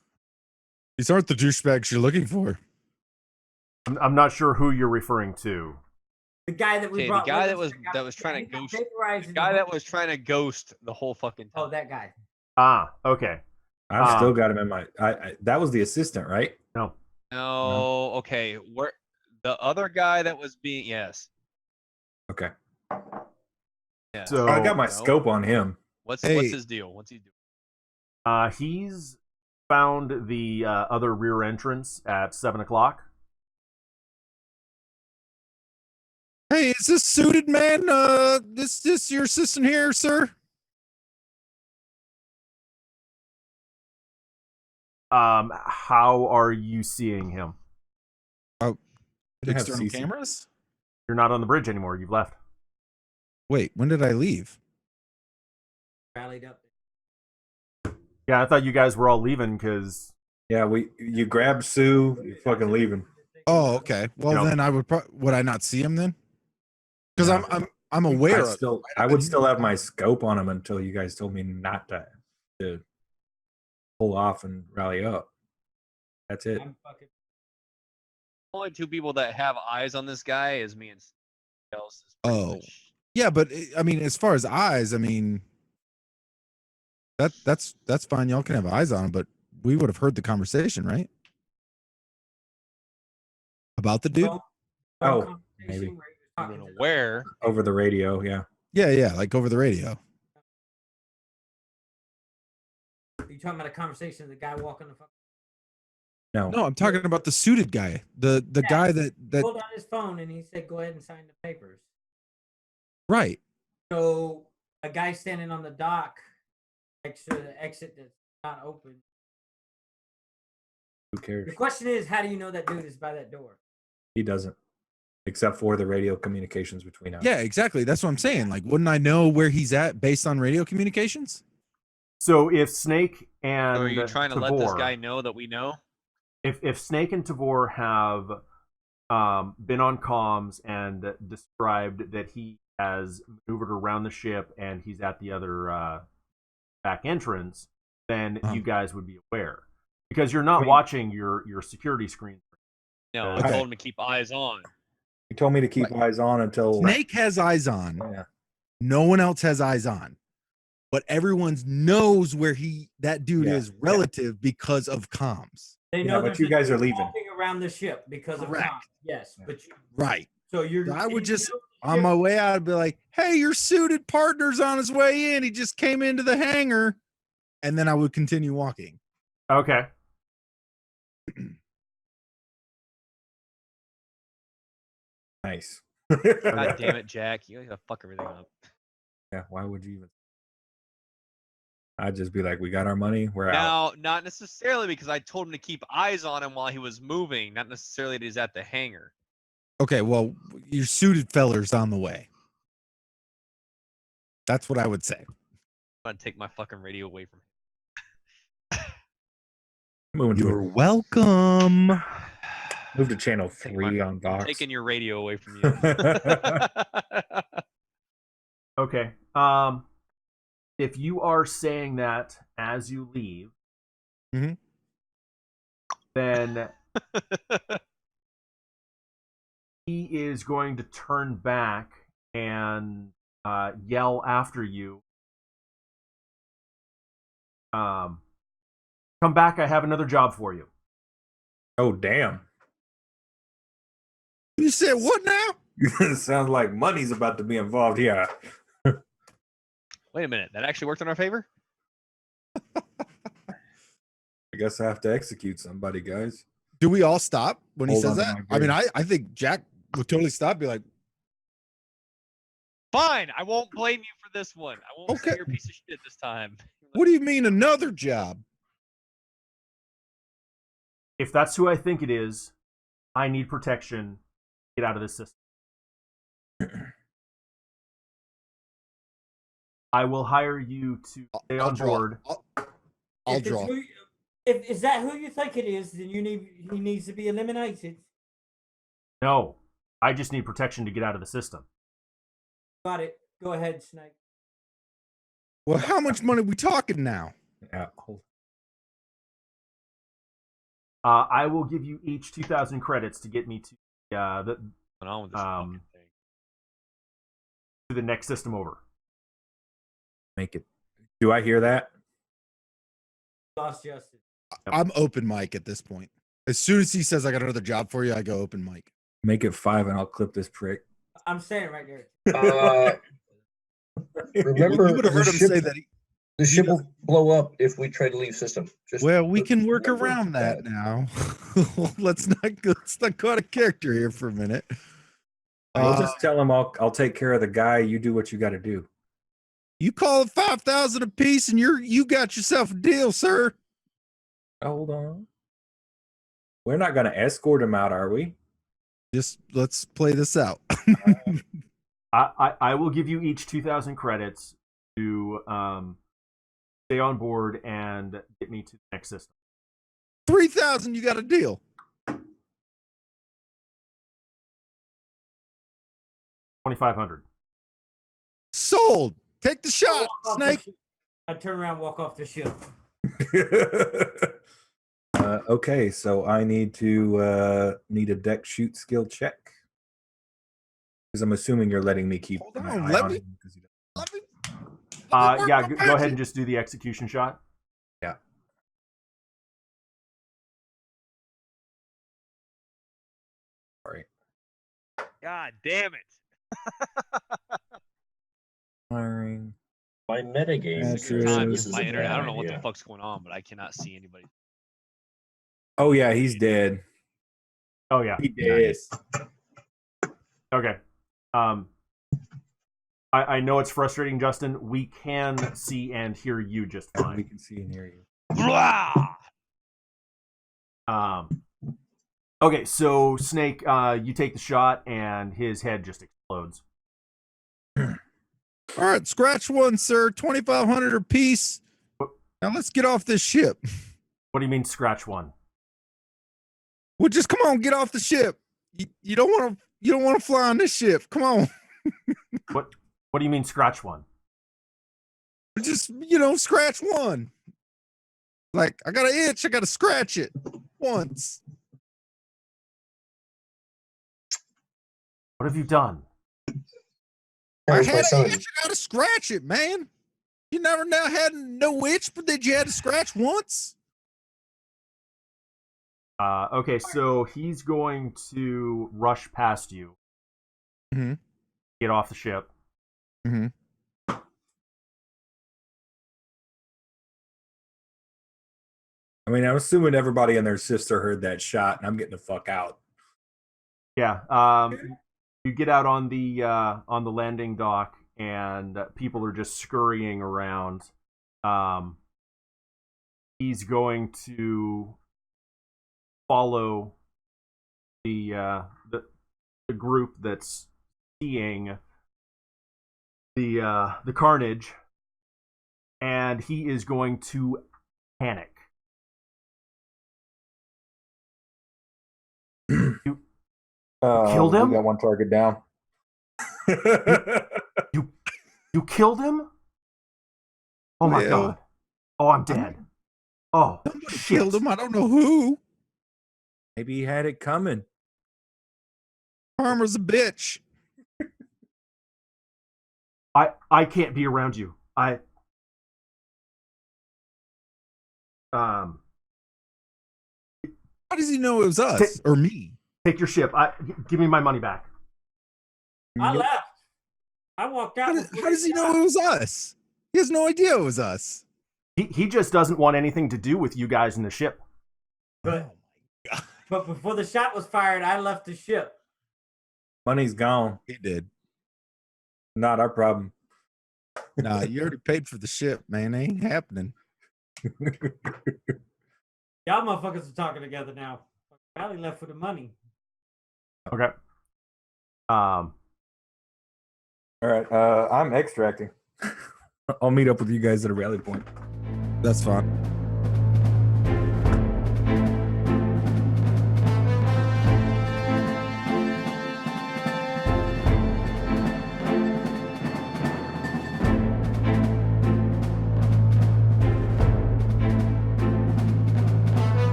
These aren't the douchebags you're looking for. I'm not sure who you're referring to. The guy that we Okay, brought. the guy with that us was trying to ghost. vaporized. The guy that was trying to ghost the whole fucking time. Oh, that guy. Ah, okay. I've still got him in my. That was the assistant, right? No. No, okay. Where the other guy that was being Okay. Yeah. So I got my scope on him. What's Hey. his deal? What's he doing? He's found the other rear entrance at 7:00. Hey, is this suited man? This your assistant here, sir? How are you seeing him? They have External CC. cameras? You're not on the bridge anymore. You've left. Wait, when did I leave? Rallied up. Yeah, I thought you guys were all leaving because Yeah, you grab Sue, you're fucking leaving. Oh, okay. Well, You know- then I would I not see him then? Because No. I'm aware of. I would still have my scope on him until you guys told me not to pull off and rally up. That's it. I'm fucking. Only two people that have eyes on this guy is me and somebody else. Is pretty Oh. much- Yeah, but I mean, as far as eyes, I mean, that's fine. Y'all can have eyes on him, but we would have heard the conversation, right? About the dude. Oh, Conversation maybe. where he was talking I'm to the- aware. Over the radio, yeah. Yeah, like over the radio. You talking about a conversation of the guy walking the fuck? No. No, I'm talking about the suited guy. The Yeah. guy that Pulled out his phone and he said, "Go ahead and sign the papers." right. So a guy standing on the dock next to the exit that's not open. Who cares? The question is, how do you know that dude is by that door? He doesn't. Except for the radio communications between us. Yeah, exactly. That's what I'm saying. Like, wouldn't I know where he's at based on radio communications? so if Snake and So are you trying to let this Tavor- guy know that we know? if Snake and Tavor have been on comms and described that he has maneuvered around the ship and he's at the other back entrance, then you guys would be aware because you're not watching your security screen. No, Okay. I told him to keep eyes on. He told me to keep eyes on until Snake has eyes on. Yeah. No one else has eyes on. But everyone knows where that dude Yeah. is relative because of comms. They Yeah, know but there's you a guys dude are leaving. walking around the ship because of Correct. comms. Yes, Yeah. but you, Right. so you're. So I would you just know the on ship- my way out, I'd be like, hey, your suited partner's on his way in. He just came into the hangar. And then I would continue walking. Okay. Nice. God damn it, Jack! You gotta fuck everything up. Yeah, why would you even? I'd just be like, we got our money, we're out. Now, not necessarily because I told him to keep eyes on him while he was moving. Not necessarily that he's at the hangar. Okay, well, your suited feller's on the way. That's what I would say. I'm gonna take my fucking radio away from him. Moving to You're welcome. move to channel Take 3 my- on Vox. Taking your radio away from you. Okay. If you are saying that as you leave, Mhm. then he is going to turn back and yell after you. Come back, I have another job for you. Oh, damn. You said what now? It sounds like money's about to be involved here. Wait a minute, that actually worked in our favor? I guess I have to execute somebody, guys. Do we all stop when he Hold says on to that? my I mean, beer. I think Jack would totally stop, be like, Fine, I won't blame you for this one. I won't say Okay. you're a piece of shit this time. what do you mean another job? If that's who I think it is, I need protection. Get out of this system. I will hire you to stay on board. I'll If it's draw. If is that who you think it is, then he needs to be eliminated. No, I just need protection to get out of the system. Got it. Go ahead, Snake. Well, how much money we talking now? Yeah, hold. I will give you each 2,000 credits to get me to What's going on with this fucking thing? to the next system over. Make it. Do I hear that? Lost justice. I'm open mic at this point. As soon as he says I got another job for you, I go open mic. Make it 5 and I'll clip this prick. I'm saying right there. Remember, You would have heard the him ship, say that. the ship will blow up if we try to leave system. Just Well, we can work remember around that now. let's not go out of character here for a minute. I'll just tell him I'll take care of the guy. You do what you got to do. You call it 5,000 a piece, and you got yourself a deal, sir. Hold on. We're not going to escort him out, are we? Just let's play this out. I will give you each 2,000 credits to stay on board and get me to the next system. 3,000, you got a deal. 2,500. Sold. Take the shot, Walk off the Snake. ship. I turn around, walk off the ship. Okay, so I need a deck shoot skill check. Because I'm assuming you're letting me keep Hold my on, eye let on me- him 'cause he doesn't- Let me Yeah, work my go ahead magic. and just do the execution shot. Yeah. All right. God damn it. Firing. my metagame. That's says Time this with is my a internet. I bad don't know what the idea. fuck's going on, but I cannot see anybody. Oh yeah, he's dead. Oh yeah. He dead. Okay. I know it's frustrating, Justin. We can see and hear you just We fine. can see and hear you. Blah! Okay, so Snake, you take the shot and his head just explodes. All right, scratch one, sir. 2,500 a piece. Now let's get off this ship. What do you mean scratch one? Well, just come on, get off the ship. You don't want to fly on this ship. Come on, What do you mean scratch one? just scratch one. Like I got an itch, I got to scratch it once. What have you done? I Where's my had son? an itch, I got to scratch it, man. You never now had no itch, but did you had to scratch once? Okay, so he's going to rush past you. Mhm. Get off the ship. Mhm. I mean, I'm assuming everybody and their sister heard that shot, and I'm getting the fuck out. Yeah. You get out on the landing dock, and people are just scurrying around. He's going to follow the group that's seeing the carnage, and he is going to panic. You killed him? We got one target down. You killed him? Oh my Well, god. Oh, I'm dead. Oh, Somebody shit. killed him. I don't know who. Maybe he had it coming. Karma's a bitch. I can't be around you. How does he know it was us or me? Take your ship. Give me my money back. I left. I walked out. How does he know it was us? He has no idea it was us. He just doesn't want anything to do with you guys in the ship. But before the shot was fired, I left the ship. Money's gone. He did. Not our problem. Nah, you already paid for the ship, man. It ain't happening. Y'all motherfuckers are talking together now. Valley left for the money. Okay. All right. I'm extracting. I'll meet up with you guys at a rally point. That's fine.